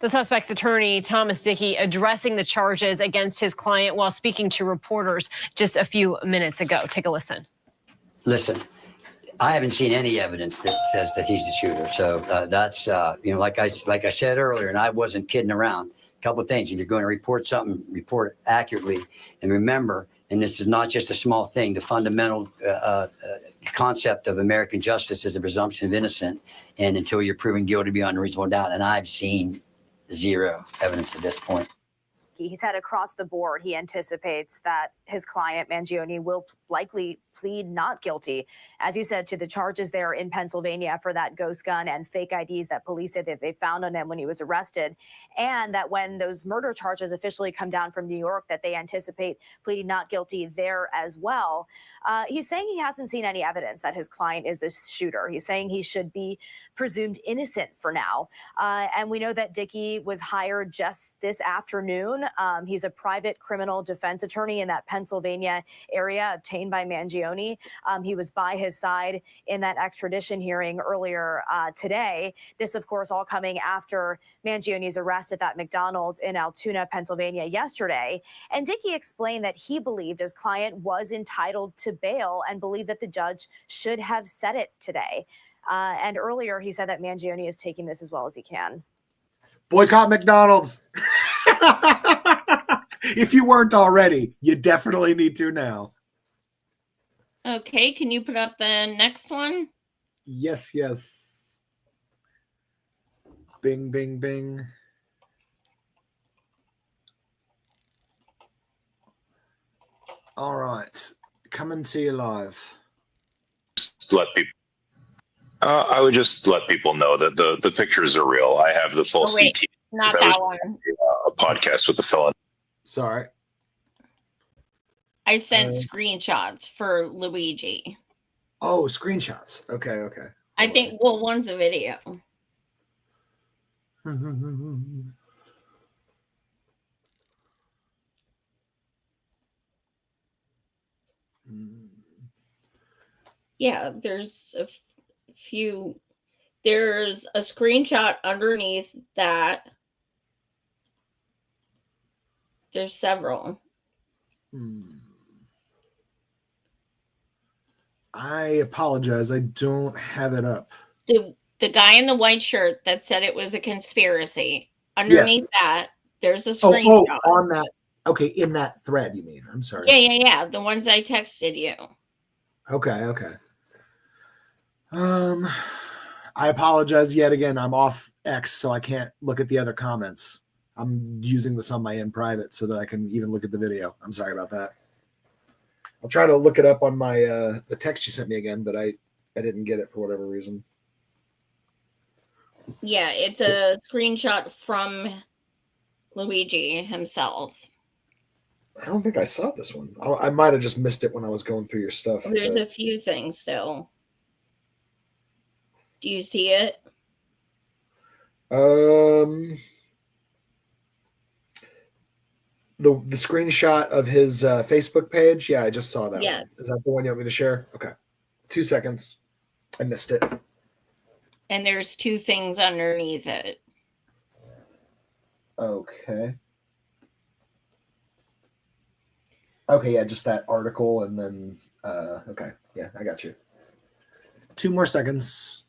The suspect's attorney, Thomas Dickey, addressing the charges against his client while speaking to reporters just a few minutes ago. Take a listen. Listen, I haven't seen any evidence that says that he's the shooter. So that's, like I said earlier, and I wasn't kidding around. A couple of things. If you're going to report something, report it accurately. And remember, and this is not just a small thing, the fundamental concept of American justice is the presumption of innocence. And until you're proven guilty beyond a reasonable doubt. And I've seen zero evidence at this point. He said across the board, he anticipates that his client, Mangione, will likely plead not guilty, as you said, to the charges there in Pennsylvania for that ghost gun and fake IDs that police said that they found on him when he was arrested. And that when those murder charges officially come down from New York, that they anticipate pleading not guilty there as well. He's saying he hasn't seen any evidence that his client is the shooter. He's saying he should be presumed innocent for now. And we know that Dickey was hired just this afternoon. He's a private criminal defense attorney in that Pennsylvania area obtained by Mangione. He was by his side in that extradition hearing earlier today. This, of course, all coming after Mangione's arrest at that McDonald's in Altoona, Pennsylvania yesterday. And Dickey explained that he believed his client was entitled to bail and believed that the judge should have said it today. And earlier, he said that Mangione is taking this as well as he can. Boycott McDonald's. If you weren't already, you definitely need to now. Okay, can you put up the next one? Yes. Bing, bing, bing. All right, coming to you live. Just let people. I would just let people know that the pictures are real. I have the full CT. Not that one. A podcast with the felon. Sorry. I sent screenshots for Luigi. Oh, screenshots. Okay. I think, well, one's a video. Yeah, there's a few. There's a screenshot underneath that. There's several. I apologize. I don't have it up. The guy in the white shirt that said it was a conspiracy. Underneath that, there's a screenshot. Oh, on that. Okay, in that thread, you mean? I'm sorry. Yeah. The ones I texted you. Okay. I apologize yet again. I'm off X, so I can't look at the other comments. I'm using this on my in private so that I can even look at the video. I'm sorry about that. I'll try to look it up on my the text you sent me again, but I didn't get it for whatever reason. Yeah, it's a screenshot from Luigi himself. I don't think I saw this one. I might have just missed it when I was going through your stuff. There's but... a few things still. Do you see it? The screenshot of his Facebook page. Yeah, I just saw that. Yes. One. Is that the one you want me to share? Okay. 2 seconds. I missed it. And there's two things underneath it. Okay. Okay, yeah, just that article and then okay. Yeah, I got you. 2 more seconds.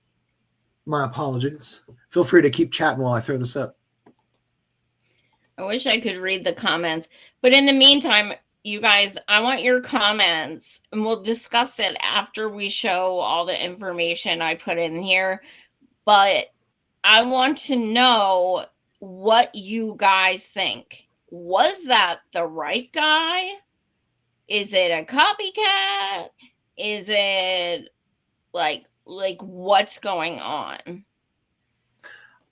My apologies. Feel free to keep chatting while I throw this up. I wish I could read the comments. But in the meantime, you guys, I want your comments, and we'll discuss it after we show all the information I put in here. But I want to know what you guys think. Was that the right guy? Is it a copycat? Is it like what's going on?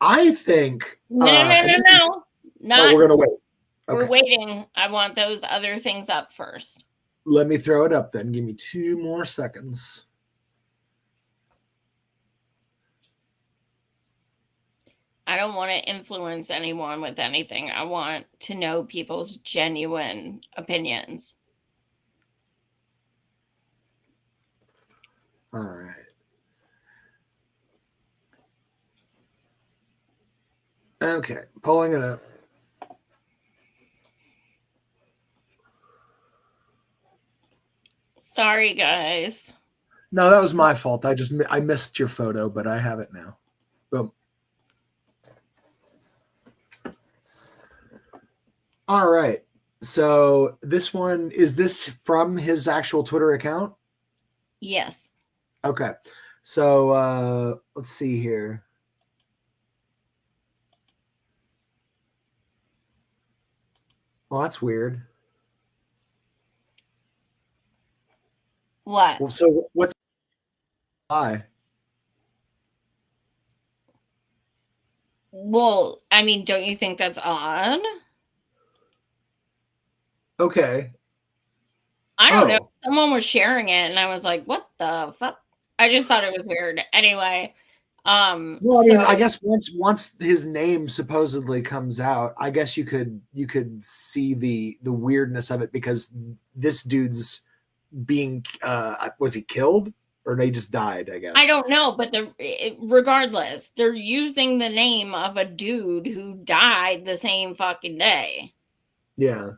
I think no. Not, we're gonna wait. Okay. We're waiting. I want those other things up first. Let me throw it up then. Give me 2 more seconds. I don't want to influence anyone with anything. I want to know people's genuine opinions. All right. Okay, pulling it up. Sorry, guys. No, that was my fault. I missed your photo, but I have it now. Boom. All right. So this one, is this from his actual Twitter account? Yes. Okay. So let's see here. Well, that's weird. What? Well, so what's why? Well, I mean, don't you think that's odd? Okay. I don't know. Someone was sharing it, and I was like, "What the fuck?" I just thought it was weird. Anyway, well, I mean, I guess once his name supposedly comes out, I guess you could see the weirdness of it, because this dude's being was he killed or they just died? I guess I don't know, but regardless, they're using the name of a dude who died the same fucking day. Yeah.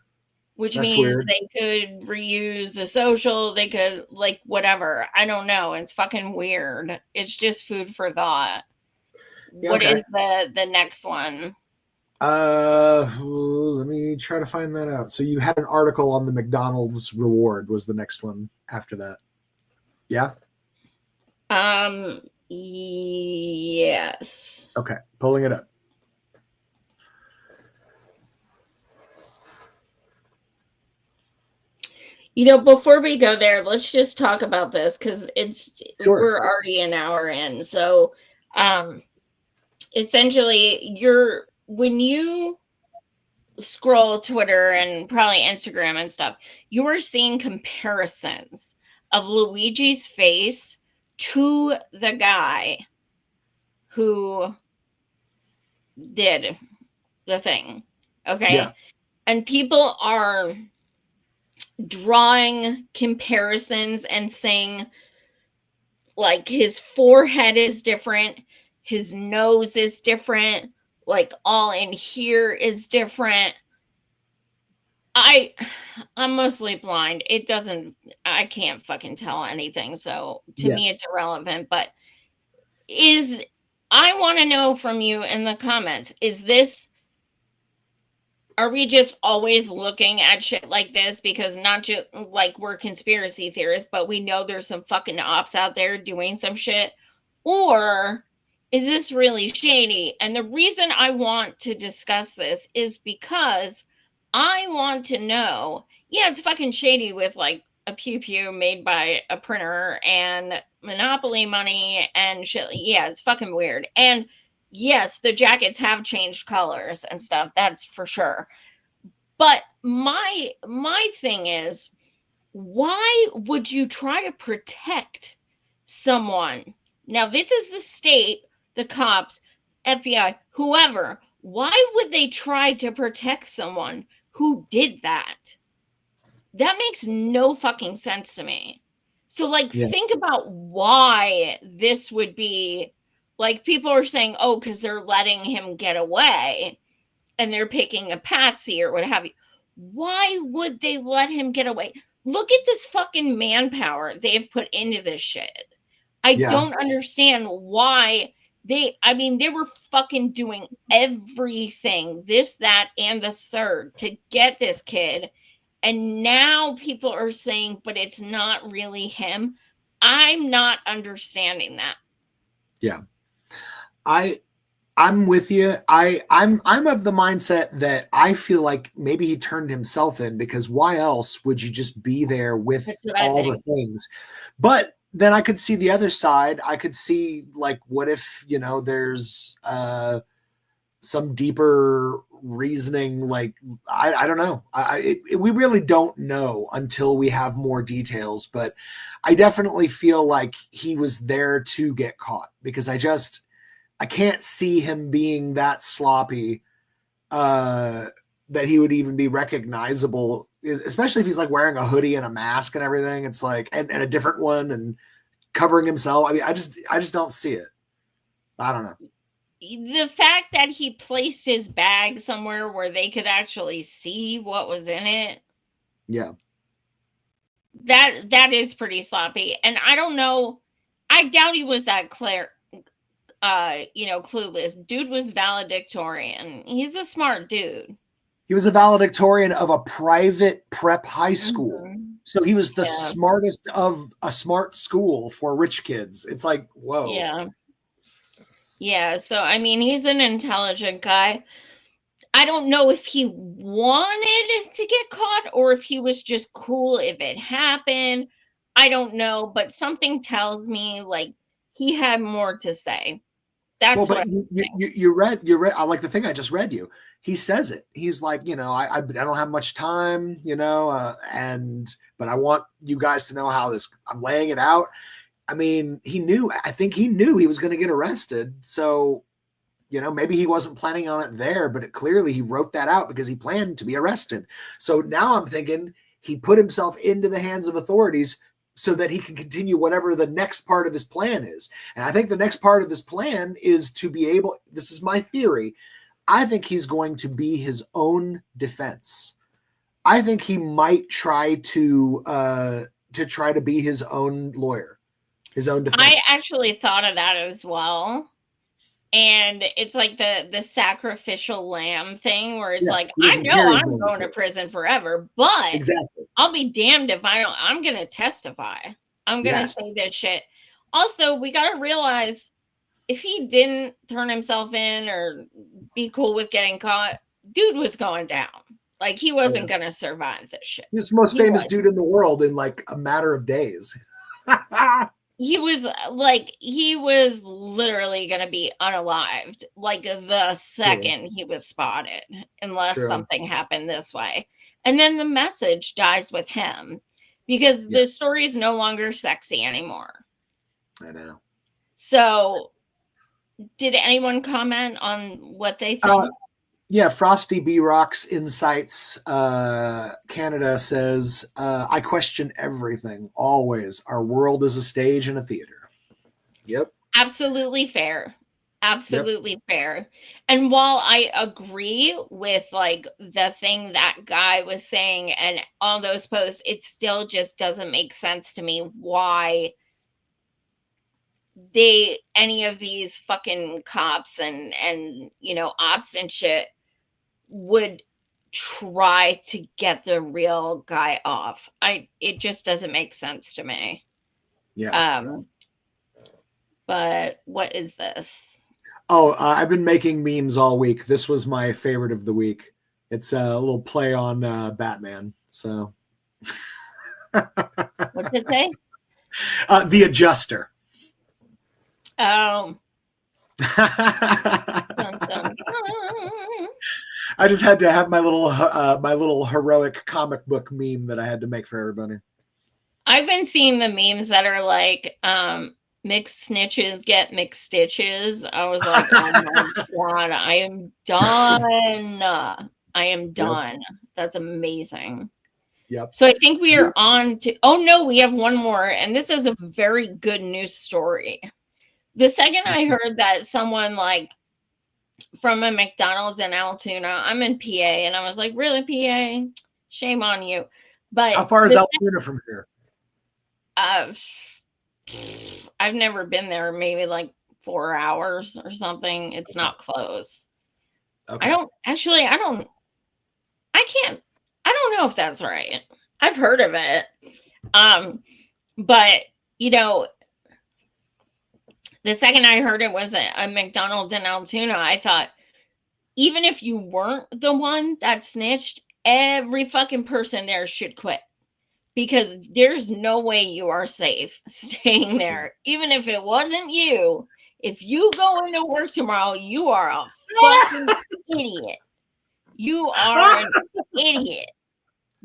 Which means weird. They could reuse the social, they could whatever. I don't know. It's fucking weird. It's just food for thought. Yeah, what is the next one? Let me try to find that out. So you had an article on the McDonald's reward was the next one after that. Yeah? Yes. Okay, pulling it up. Before we go there, let's just talk about this because we're already an hour in. So essentially when you scroll Twitter and probably Instagram and stuff, you are seeing comparisons of Luigi's face to the guy who did the thing. Okay. Yeah. And people are drawing comparisons and saying his forehead is different, his nose is different, all in here is different. I'm mostly blind. I can't fucking tell anything, so to me it's irrelevant. But I want to know from you in the comments, are we just always looking at shit like this because not just we're conspiracy theorists, but we know there's some fucking ops out there doing some shit? Or is this really shady? And the reason I want to discuss this is because I want to know, it's fucking shady with a pew-pew made by a printer and Monopoly money and shit. Yeah, it's fucking weird. And yes, the jackets have changed colors and stuff. That's for sure. But my thing is, why would you try to protect someone? Now, this is the state, the cops, FBI, whoever. Why would they try to protect someone who did that? That makes no fucking sense to me. So, like, think about why this would be, like, people are saying, oh, because they're letting him get away and they're picking a patsy or what have you. Why would they let him get away? Look at this fucking manpower they've put into this shit. I don't understand why they were fucking doing everything, this, that, and the third to get this kid. And now people are saying, but it's not really him. I'm not understanding that. Yeah. I'm with you. I'm of the mindset that I feel like maybe he turned himself in, because why else would you just be there with all the things? But then I could see the other side. I could see, like, what if, there's some deeper reasoning, like, I don't know. We really don't know until we have more details, but I definitely feel like he was there to get caught, because I can't see him being that sloppy that he would even be recognizable, especially if he's like wearing a hoodie and a mask and everything. It's like, and a different one and covering himself. I mean, I just don't see it. I don't know. The fact that he placed his bag somewhere where they could actually see what was in it. Yeah. That is pretty sloppy. And I don't know. I doubt he was that clear. Clueless. Dude was valedictorian. He's a smart dude. He was a valedictorian of a private prep high school. Mm-hmm. So he was the smartest of a smart school for rich kids. It's like, whoa. Yeah. Yeah. So, I mean, he's an intelligent guy. I don't know if he wanted to get caught or if he was just cool if it happened. I don't know. But something tells me, like, he had more to say. That's what you read. I like the thing I just read you. He says it. He's like, I don't have much time, but I want you guys to know how I'm laying it out. I mean, I think he knew he was going to get arrested. So, maybe he wasn't planning on it there, but clearly he wrote that out because he planned to be arrested. So now I'm thinking he put himself into the hands of authorities so that he can continue whatever the next part of his plan is. And I think the next part of his plan is to be able, this is my theory, I think he's going to be his own defense. I think he might try to be his own lawyer, his own defense. I actually thought of that as well. And it's like the sacrificial lamb thing where it's like, I know I'm going to prison forever, but I'll be damned if I'm going to testify. I'm going to say this shit. Also, we got to realize if he didn't turn himself in or be cool with getting caught, dude was going down. Like, he wasn't going to survive this shit. He's the most famous dude in the world in like a matter of days. He was literally going to be unalived like the second he was spotted, unless something happened this way. And then the message dies with him because the story is no longer sexy anymore. I know. So did anyone comment on what they think? Frosty B Rocks Insights Canada says, I question everything, always. Our world is a stage and a theater. Yep. Absolutely fair. Absolutely fair. And while I agree with like the thing that guy was saying and all those posts, it still just doesn't make sense to me why any of these fucking cops and ops and shit would try to get the real guy off. It just doesn't make sense to me. Yeah. But what is this? Oh, I've been making memes all week. This was my favorite of the week. It's a little play on Batman. So what's it say? The Adjuster. Oh. Dun, dun, dun. I just had to have my little heroic comic book meme that I had to make for everybody. I've been seeing the memes that are like, mixed snitches get mixed stitches. I was like, oh my God, I am done. I am done. That's amazing. Yep. So I think we are on to, oh no, we have one more. And this is a very good news story. The second I heard that someone like from a McDonald's in Altoona, I'm in PA, and I was like, really, PA? Shame on you. But how far is Altoona from here? I've never been there, maybe like 4 hours or something. It's not close. Okay. I don't know if that's right. I've heard of it. But you know, the second I heard it was a McDonald's in Altoona, I thought, even if you weren't the one that snitched, every fucking person there should quit. Because there's no way you are safe staying there. Even if it wasn't you, if you go into work tomorrow, you are a fucking idiot. You are an idiot.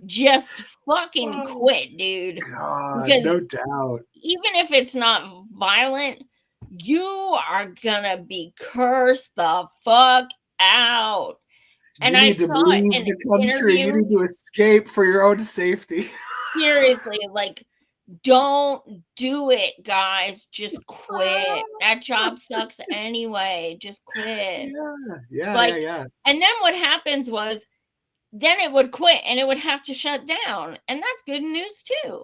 Just fucking quit, dude. God, because no doubt. Even if it's not violent, you are gonna be cursed the fuck out. And you need to leave the country. You need to escape for your own safety. Seriously, like, don't do it, guys. Just quit. That job sucks anyway. Just quit. Yeah. And then what happens was, then it would quit and it would have to shut down. And that's good news too.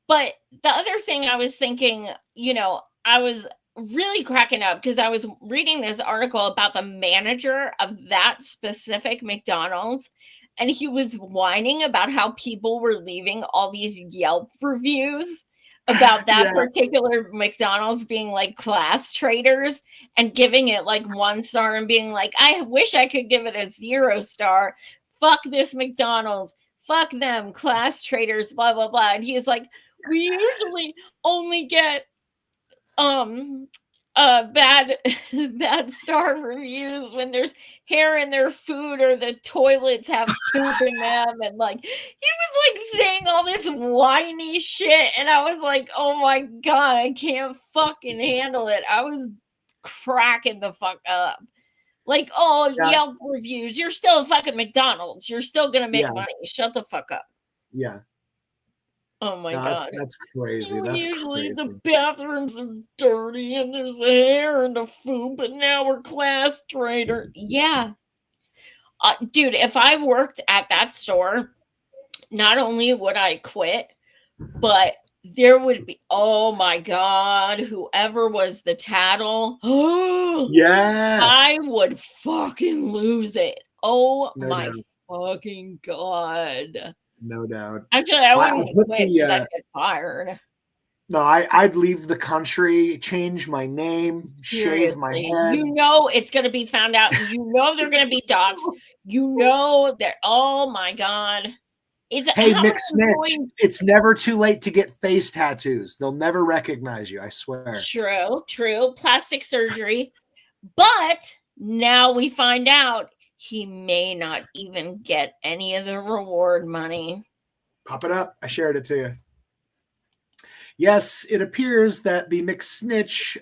But the other thing I was thinking, you know, I was really cracking up because I was reading this article about the manager of that specific McDonald's. And he was whining about how people were leaving all these Yelp reviews about that particular McDonald's being like class traitors and giving it like 1 star and being like, I wish I could give it a 0 star. Fuck this McDonald's. Fuck them, class traitors, blah, blah, blah. And he's like, we usually only get bad star reviews when there's hair in their food or the toilets have poop in them. And like, he was like saying all this whiny shit, and I was like, oh my God, I can't fucking handle it. I was cracking the fuck up. Like, Yelp reviews, you're still a fucking McDonald's, you're still gonna make money. Shut the fuck up. Oh my God. That's crazy. Usually the bathrooms are dirty and there's hair in the food, but now we're class traitor. Yeah. Dude, if I worked at that store, not only would I quit, but there would be, oh my God, whoever was the tattle. I would fucking lose it. Oh my fucking God. No doubt. Actually, I wouldn't quit because I'd get fired. No, I'd leave the country, change my name, shave my head. You know it's going to be found out. You know they're going to be doxxed. You know that, oh my God. Hey, Mick Snitch, it's never too late to get face tattoos. They'll never recognize you, I swear. True. Plastic surgery. But now we find out he may not even get any of the reward money. Pop it up. I shared it to you. Yes, it appears that the McSnitch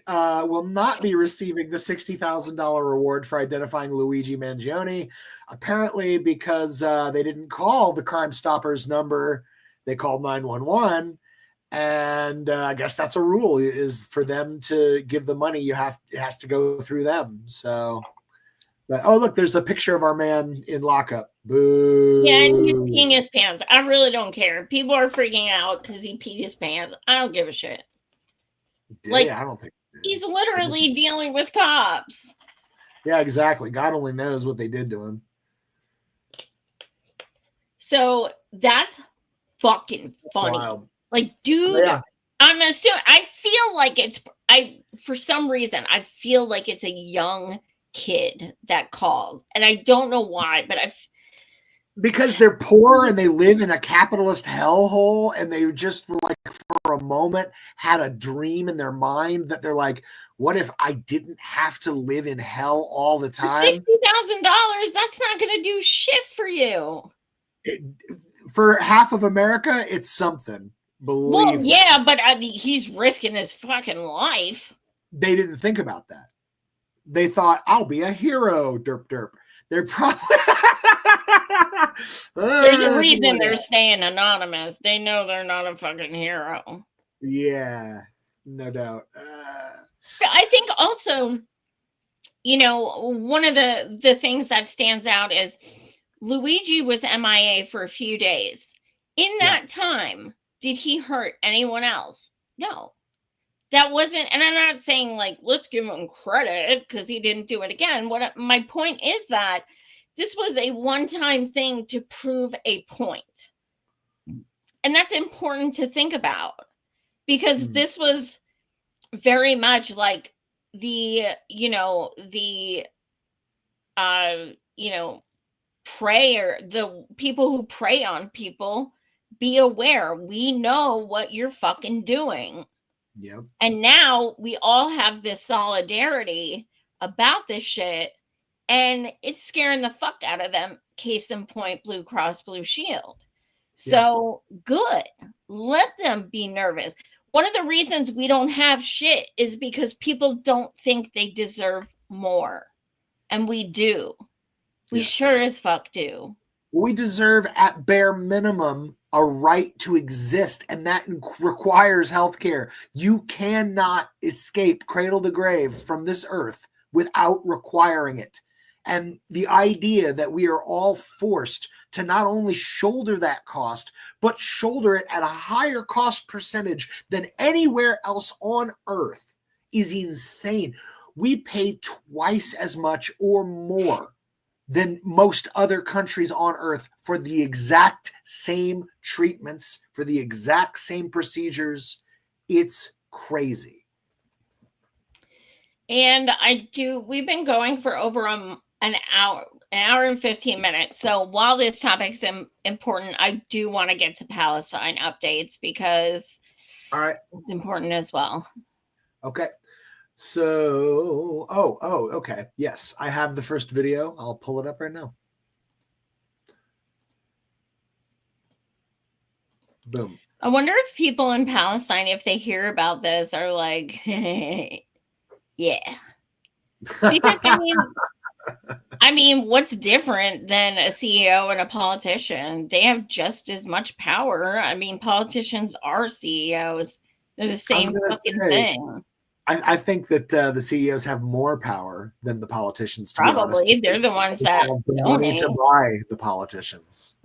will not be receiving the $60,000 reward for identifying Luigi Mangione, apparently because they didn't call the Crime Stoppers number. They called 911. And I guess that's a rule, is for them to give the money, it has to go through them. So... But, oh, look, there's a picture of our man in lockup. Boo. Yeah, and he's peeing his pants. I really don't care. People are freaking out because he peed his pants. I don't give a shit. I don't think he's literally dealing with cops. Yeah, exactly. God only knows what they did to him. So that's fucking funny. Wild. Like, dude, I'm assuming, for some reason, I feel like it's a young kid that called, and I don't know why, but because they're poor and they live in a capitalist hellhole, and they just were like, for a moment, had a dream in their mind that they're like, what if I didn't have to live in hell all the time? $60,000, that's not going to do shit for you. For half of America, it's something. Believe me. Yeah, but I mean, he's risking his fucking life. They didn't think about that. They thought, I'll be a hero, derp derp. They're probably there's a reason they're staying anonymous. They know they're not a fucking hero. Yeah, no doubt. I think also, you know, one of the things that stands out is Luigi was MIA for a few days. In that time, did he hurt anyone else? No. That wasn't, and I'm not saying like, let's give him credit because he didn't do it again. My point is that this was a one-time thing to prove a point. And that's important to think about, because this was very much like the prayer, the people who prey on people, be aware. We know what you're fucking doing. Yep. And now we all have this solidarity about this shit, and it's scaring the fuck out of them. Case in point, Blue Cross Blue Shield. So good. Let them be nervous. One of the reasons we don't have shit is because people don't think they deserve more. And we do. We sure as fuck do. We deserve, at bare minimum, a right to exist, and that requires health care. You cannot escape cradle to grave from this earth without requiring it. And the idea that we are all forced to not only shoulder that cost, but shoulder it at a higher cost percentage than anywhere else on earth is insane. We pay twice as much or more than most other countries on earth for the exact same treatments, for the exact same procedures. It's crazy. And we've been going for over an hour and 15 minutes. So while this topic's important, I do want to get to Palestine updates because it's important as well. Okay. So, okay. Yes, I have the first video. I'll pull it up right now. Boom. I wonder if people in Palestine, if they hear about this, are like, yeah. Because I mean, what's different than a CEO and a politician? They have just as much power. I mean, politicians are CEOs. They're the same fucking thing. I think that the CEOs have more power than the politicians. To Probably. Be honest, they're the ones that have the money to buy the politicians.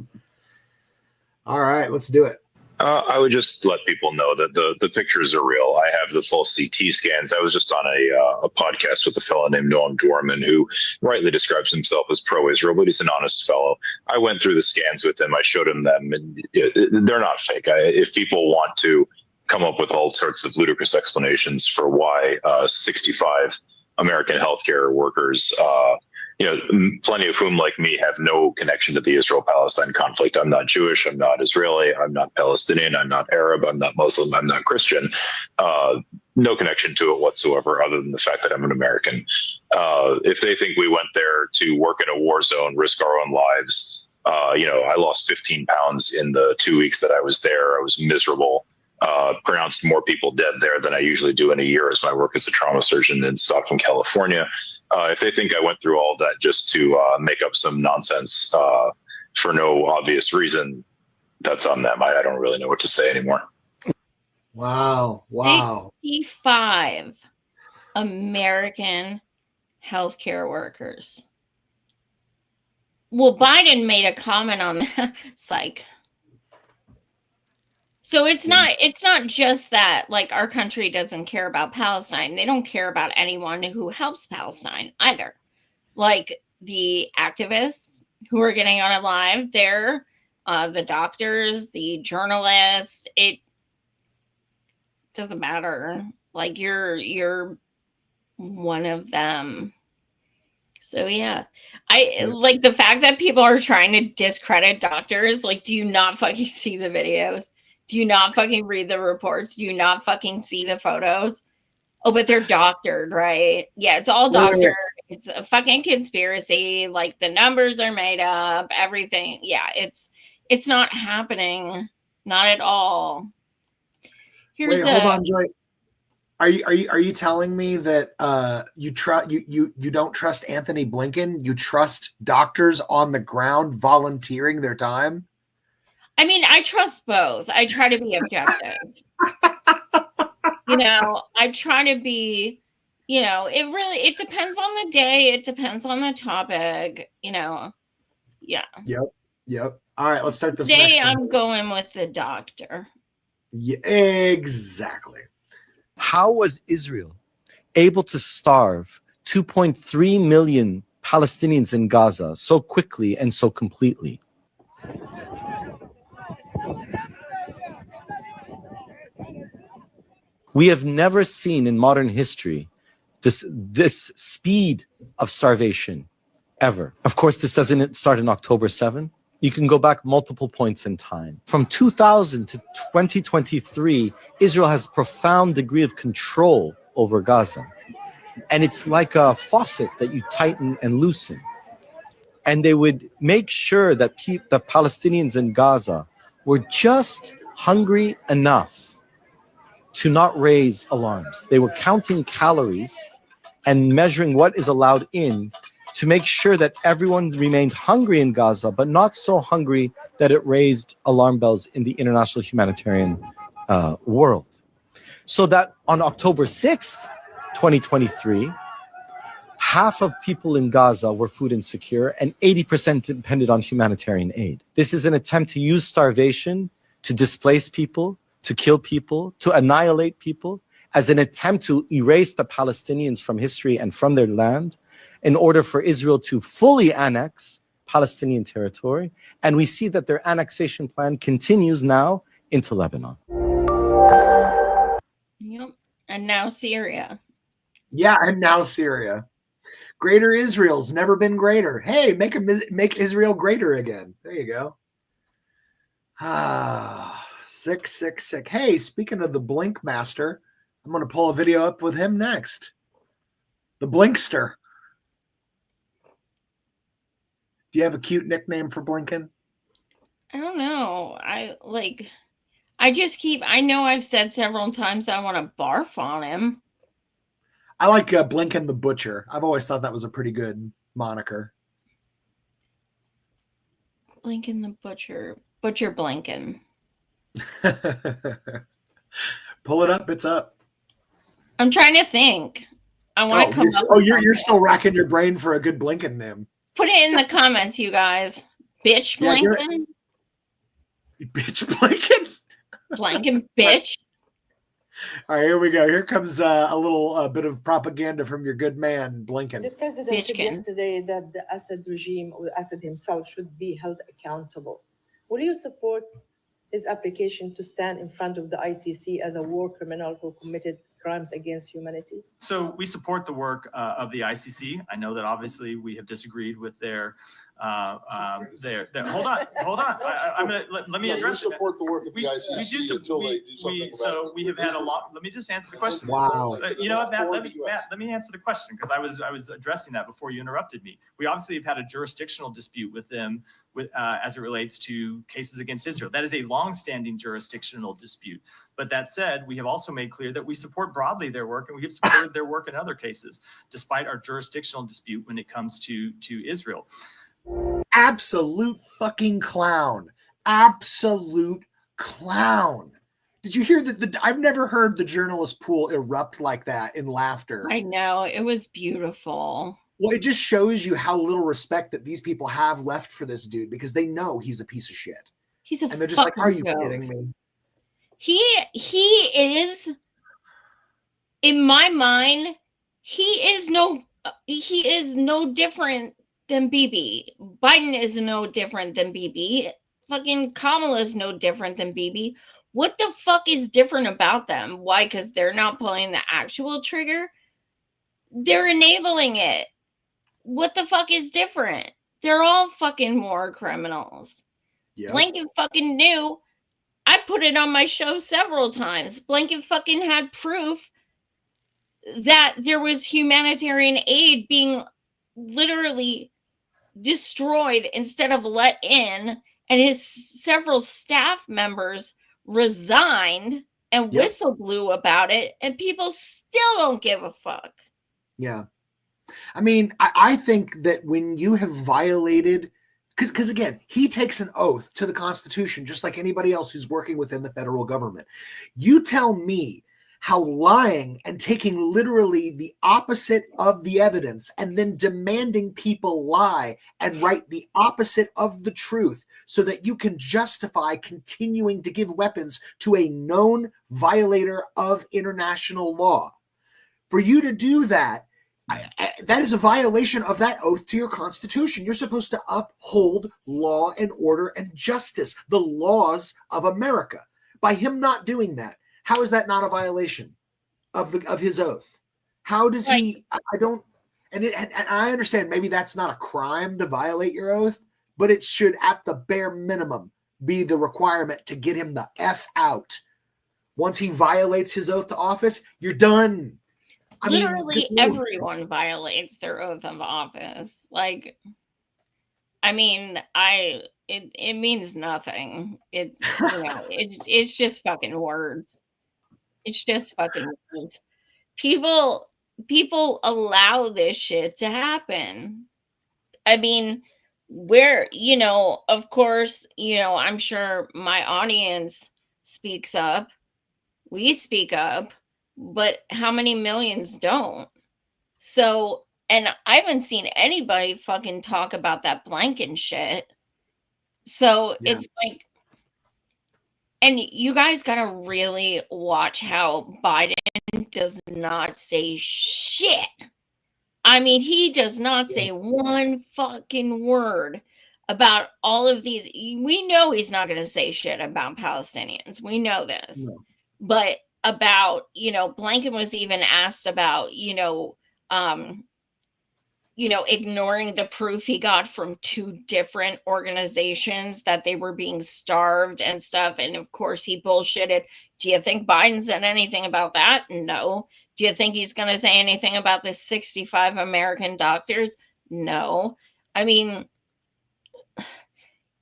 All right, let's do it. I would just let people know that the pictures are real. I have the full CT scans. I was just on a podcast with a fellow named Noam Dorman, who rightly describes himself as pro-Israel, but he's an honest fellow. I went through the scans with him. I showed him them, and they're not fake. If people want to come up with all sorts of ludicrous explanations for why 65 American healthcare workers, plenty of whom, like me, have no connection to the Israel-Palestine conflict. I'm not Jewish. I'm not Israeli. I'm not Palestinian. I'm not Arab. I'm not Muslim. I'm not Christian. No connection to it whatsoever, other than the fact that I'm an American. If they think we went there to work in a war zone, risk our own lives, I lost 15 pounds in the 2 weeks that I was there. I was miserable. Pronounced more people dead there than I usually do in a year as my work as a trauma surgeon in Stockton, California. If they think I went through all that just to make up some nonsense for no obvious reason, that's on them. I don't really know what to say anymore. Wow. 65 American healthcare workers. Well, Biden made a comment on that. Psych. So it's not just that, like, our country doesn't care about Palestine. They don't care about anyone who helps Palestine either. Like the activists who are getting on it live there, the doctors, the journalists, it doesn't matter. Like you're one of them. So yeah, I like the fact that people are trying to discredit doctors. Like, do you not fucking see the videos? Do you not fucking read the reports? Do you not fucking see the photos? Oh, but they're doctored, right? Yeah, it's all doctored. It's a fucking conspiracy. Like the numbers are made up, everything. Yeah, it's not happening. Not at all. Wait, hold on, Joy. Are you telling me that you don't trust Anthony Blinken? You trust doctors on the ground volunteering their time? I mean, I trust both. I try to be objective. I try to be, it depends on the day. It depends on the topic, Yeah. Yep. All right, let's start this Today next one. I'm going with the doctor. Yeah, exactly. How was Israel able to starve 2.3 million Palestinians in Gaza so quickly and so completely? We have never seen in modern history this speed of starvation ever. Of course, this doesn't start in October 7. You can go back multiple points in time. From 2000 to 2023, Israel has a profound degree of control over Gaza. And it's like a faucet that you tighten and loosen. And they would make sure that the Palestinians in Gaza were just hungry enough to not raise alarms. They were counting calories and measuring what is allowed in to make sure that everyone remained hungry in Gaza, but not so hungry that it raised alarm bells in the international humanitarian world. So that on October 6th, 2023, half of people in Gaza were food insecure and 80% depended on humanitarian aid. This is an attempt to use starvation to displace people, to kill people, to annihilate people, as an attempt to erase the Palestinians from history and from their land, in order for Israel to fully annex Palestinian territory. And we see that their annexation plan continues now into Lebanon. Yep. And now Syria. Yeah, and now Syria. Greater Israel's never been greater. Hey, make Israel greater again. There you go. Sick. Hey, speaking of the Blink Master, I'm going to pull a video up with him next. The Blinkster. Do you have a cute nickname for Blinken? I don't know. I know I've said several times I want to barf on him. I like Blinken the Butcher. I've always thought that was a pretty good moniker. Blinken the Butcher. Butcher Blinken. Pull it up. It's up. I'm trying to think. I want to come up. You're still racking your brain for a good Blinken name. Put it in the comments, you guys. Bitch Blinken. Bitch Blinken. Blinken bitch. All right, here we go. Here comes a little bit of propaganda from your good man, Blinken. The president said yesterday that the Assad regime, or Assad himself, should be held accountable. Will you support his application to stand in front of the ICC as a war criminal who committed crimes against humanity? So we support the work of the ICC. I know that obviously we have disagreed with their hold on. I'm gonna let me address it. We support the work of the ICC until they do something about it. So we have had a lot. Let me just answer the question. Wow. You know what, Matt? Let me answer the question, because I was addressing that before you interrupted me. We obviously have had a jurisdictional dispute with them as it relates to cases against Israel. That is a long-standing jurisdictional dispute. But that said, we have also made clear that we support broadly their work, and we have supported their work in other cases, despite our jurisdictional dispute when it comes to Israel. Absolute fucking clown. Absolute clown. Did you hear that? I've never heard the journalist pool erupt like that in laughter. I know. It was beautiful. Well, it just shows you how little respect that these people have left for this dude, because they know he's a piece of shit. And they're just like, are you kidding me? He is, in my mind, he is no different than Bibi. Biden is no different than Bibi. Fucking Kamala is no different than Bibi. What the fuck is different about them? Why? Because they're not pulling the actual trigger? They're enabling it. what the fuck is different? They're all fucking war criminals. Yep. Blinken fucking knew. I put it on my show several times. Blinken fucking had proof that there was humanitarian aid being literally destroyed instead of let in, and his several staff members resigned and Yep. whistle blew about it, and people still don't give a fuck. Yeah. I mean, I think that when you have violated, because again, he takes an oath to the Constitution, just like anybody else who's working within the federal government. You tell me how lying and taking literally the opposite of the evidence and then demanding people lie and write the opposite of the truth so that you can justify continuing to give weapons to a known violator of international law. For you to do that, that is a violation of that oath to your Constitution. You're supposed to uphold law and order and justice, the laws of America. By him not doing that, how is that not a violation of his oath? How does he? I don't. And I understand maybe that's not a crime to violate your oath, but it should, at the bare minimum, be the requirement to get him the F out. Once he violates his oath to office, you're done. Literally everyone violates their oath of office. Like, I mean, it means nothing. It's just fucking words. It's just fucking words. People allow this shit to happen. I mean, where, of course, I'm sure my audience speaks up. We speak up. But how many millions don't? So, and I haven't seen anybody fucking talk about that Blinken shit. So it's like, and you guys gotta really watch how Biden does not say shit. I mean, he does not say one fucking word about all of these. We know he's not going to say shit about Palestinians. We know this. No. But about, Blinken was even asked about, ignoring the proof he got from 2 different organizations that they were being starved and stuff. And of course he bullshitted. Do you think Biden said anything about that? No. Do you think he's going to say anything about the 65 American doctors? No. I mean,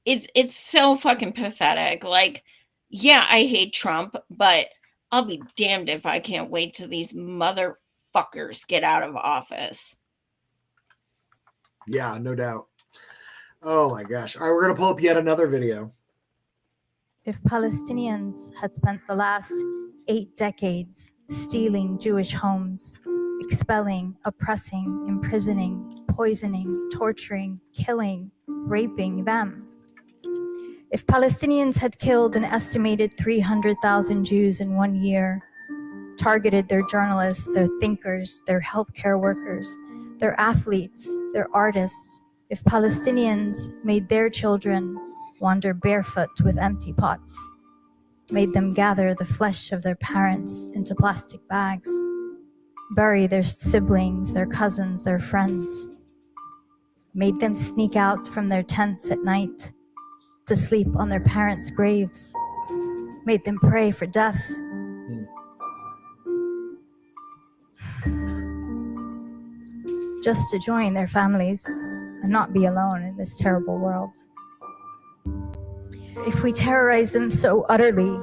it's so fucking pathetic. Like, yeah, I hate Trump, but I'll be damned if I can't wait till these motherfuckers get out of office. Yeah, no doubt. Oh my gosh. All right, we're going to pull up yet another video. If Palestinians had spent the last 8 decades stealing Jewish homes, expelling, oppressing, imprisoning, poisoning, torturing, killing, raping them, if Palestinians had killed an estimated 300,000 Jews in 1 year, targeted their journalists, their thinkers, their healthcare workers, their athletes, their artists, if Palestinians made their children wander barefoot with empty pots, made them gather the flesh of their parents into plastic bags, bury their siblings, their cousins, their friends, made them sneak out from their tents at night to sleep on their parents' graves, made them pray for death. Just to join their families and not be alone in this terrible world. If we terrorize them so utterly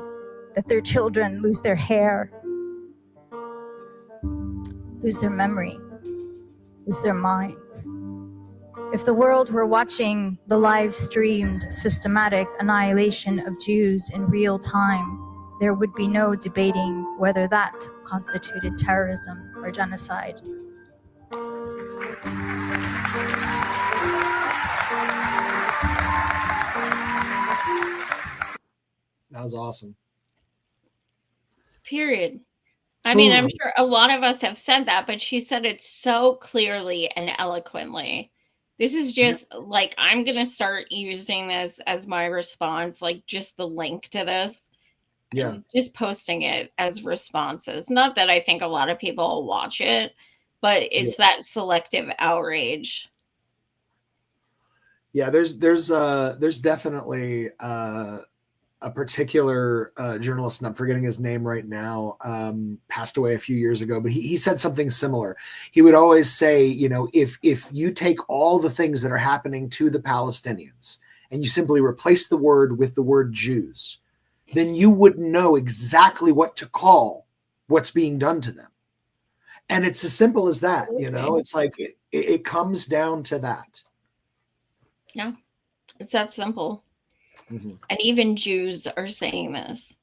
that their children lose their hair, lose their memory, lose their minds. If the world were watching the live-streamed systematic annihilation of Jews in real time, there would be no debating whether that constituted terrorism or genocide. That was awesome. Period. I mean, I'm sure a lot of us have said that, but she said it so clearly and eloquently. This is just like, I'm going to start using this as my response, like just the link to this. Yeah. Just posting it as responses. Not that I think a lot of people will watch it, but it's that selective outrage. Yeah, there's definitely a particular journalist, and I'm forgetting his name right now, passed away a few years ago, but he said something similar. He would always say, you know, if you take all the things that are happening to the Palestinians and you simply replace the word with the word Jews, then you would know exactly what to call what's being done to them. And it's as simple as that, you know, it's like it comes down to that. Yeah, it's that simple. Mm-hmm. And even Jews are saying this.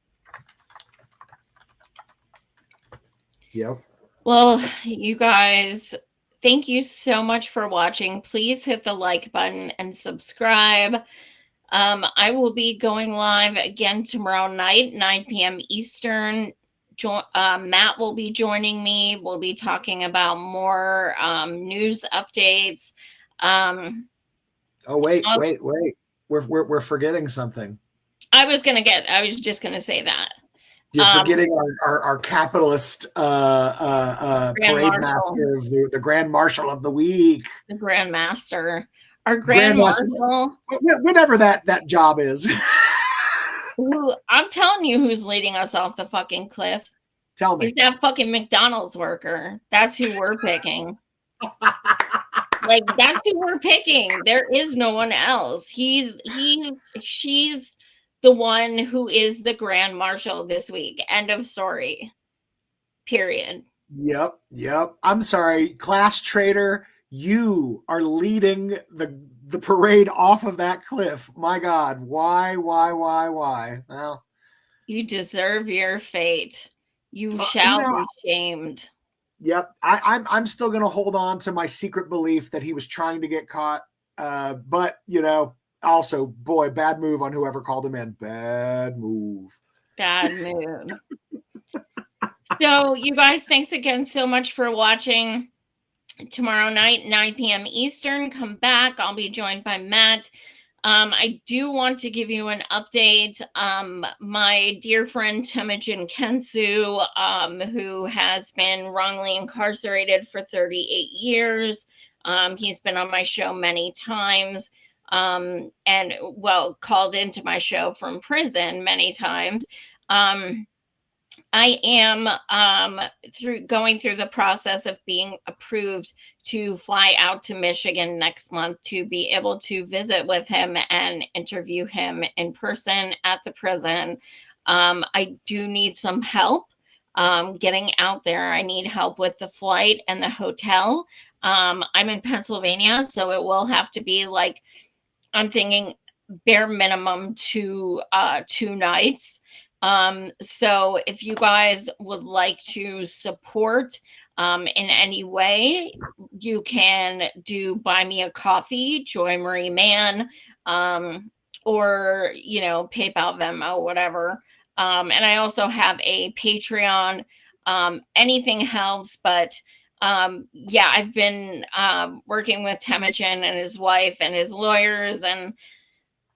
Yep. Well, you guys, thank you so much for watching. Please hit the like button and subscribe. I will be going live again tomorrow night, 9 p.m. Eastern. Matt will be joining me. We'll be talking about more news updates. Oh, wait. We're forgetting something. I was just gonna say that. You're forgetting our capitalist parade master, the Grand Marshal of the week. The Grand Master. Our Grand Marshal. Whatever that job is. Ooh, I'm telling you who's leading us off the fucking cliff. Tell me. Is that fucking McDonald's worker. That's who we're picking. Like, that's who we're picking. There is no one else. She's the one who is the Grand Marshal this week. End of story. Period. Yep. I'm sorry, class traitor. You are leading the parade off of that cliff. My God, why? Well, you deserve your fate. You shall be shamed. Yep, I'm still gonna hold on to my secret belief that he was trying to get caught. But you know, also, boy, bad move on whoever called him in. Bad move. So, you guys, thanks again so much for watching. Tomorrow night, 9 p.m. Eastern, come back. I'll be joined by Matt. I do want to give you an update. My dear friend Temujin Kensu, who has been wrongly incarcerated for 38 years. He's been on my show many times, and called into my show from prison many times. I am going through the process of being approved to fly out to Michigan next month to be able to visit with him and interview him in person at the prison. I do need some help getting out there. I need help with the flight and the hotel. I'm in Pennsylvania, so it will have to be like, I'm thinking bare minimum 2 nights. So if you guys would like to support in any way, you can do Buy Me a Coffee, Joy Marie Mann, or, you know, PayPal, Venmo, whatever. And I also have a Patreon. Anything helps, but yeah, I've been working with Temujin and his wife and his lawyers and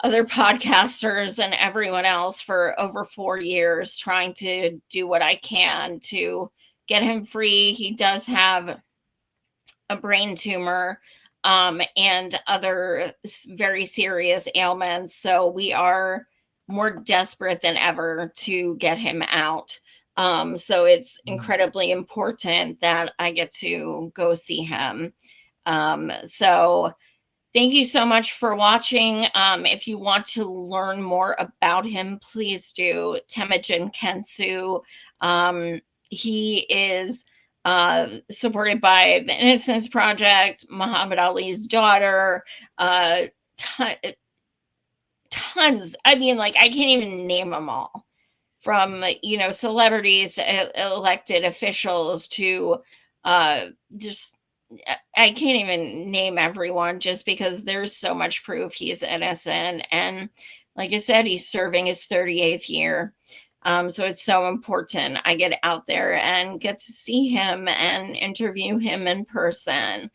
other podcasters and everyone else for over 4 years, trying to do what I can to get him free. He does have a brain tumor and other very serious ailments. So we are more desperate than ever to get him out. So it's incredibly important that I get to go see him. So thank you so much for watching. If you want to learn more about him, please do. Temujin Kensu. He is supported by the Innocence Project, Muhammad Ali's daughter, tons. I mean, like, I can't even name them all. From, you know, celebrities to elected officials to just, I can't even name everyone just because there's so much proof he's innocent. And like I said, he's serving his 38th year. So it's so important I get out there and get to see him and interview him in person.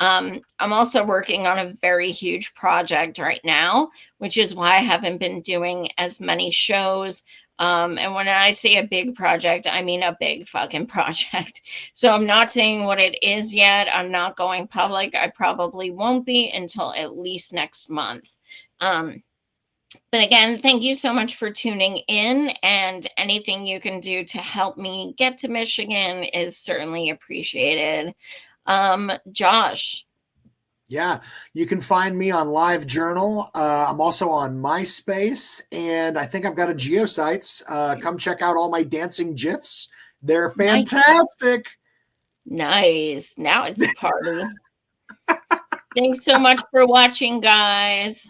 I'm also working on a very huge project right now, which is why I haven't been doing as many shows. And when I say a big project, I mean a big fucking project. So I'm not saying what it is yet. I'm not going public. I probably won't be until at least next month. But again, thank you so much for tuning in, and anything you can do to help me get to Michigan is certainly appreciated. Josh. Yeah, you can find me on LiveJournal. I'm also on MySpace, and I think I've got a GeoSites. Come check out all my dancing GIFs. They're fantastic. Nice. Now it's a party. Thanks so much for watching, guys.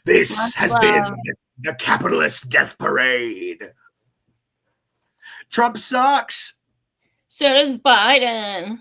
This has been the Capitalist Death Parade. Trump sucks. So does Biden.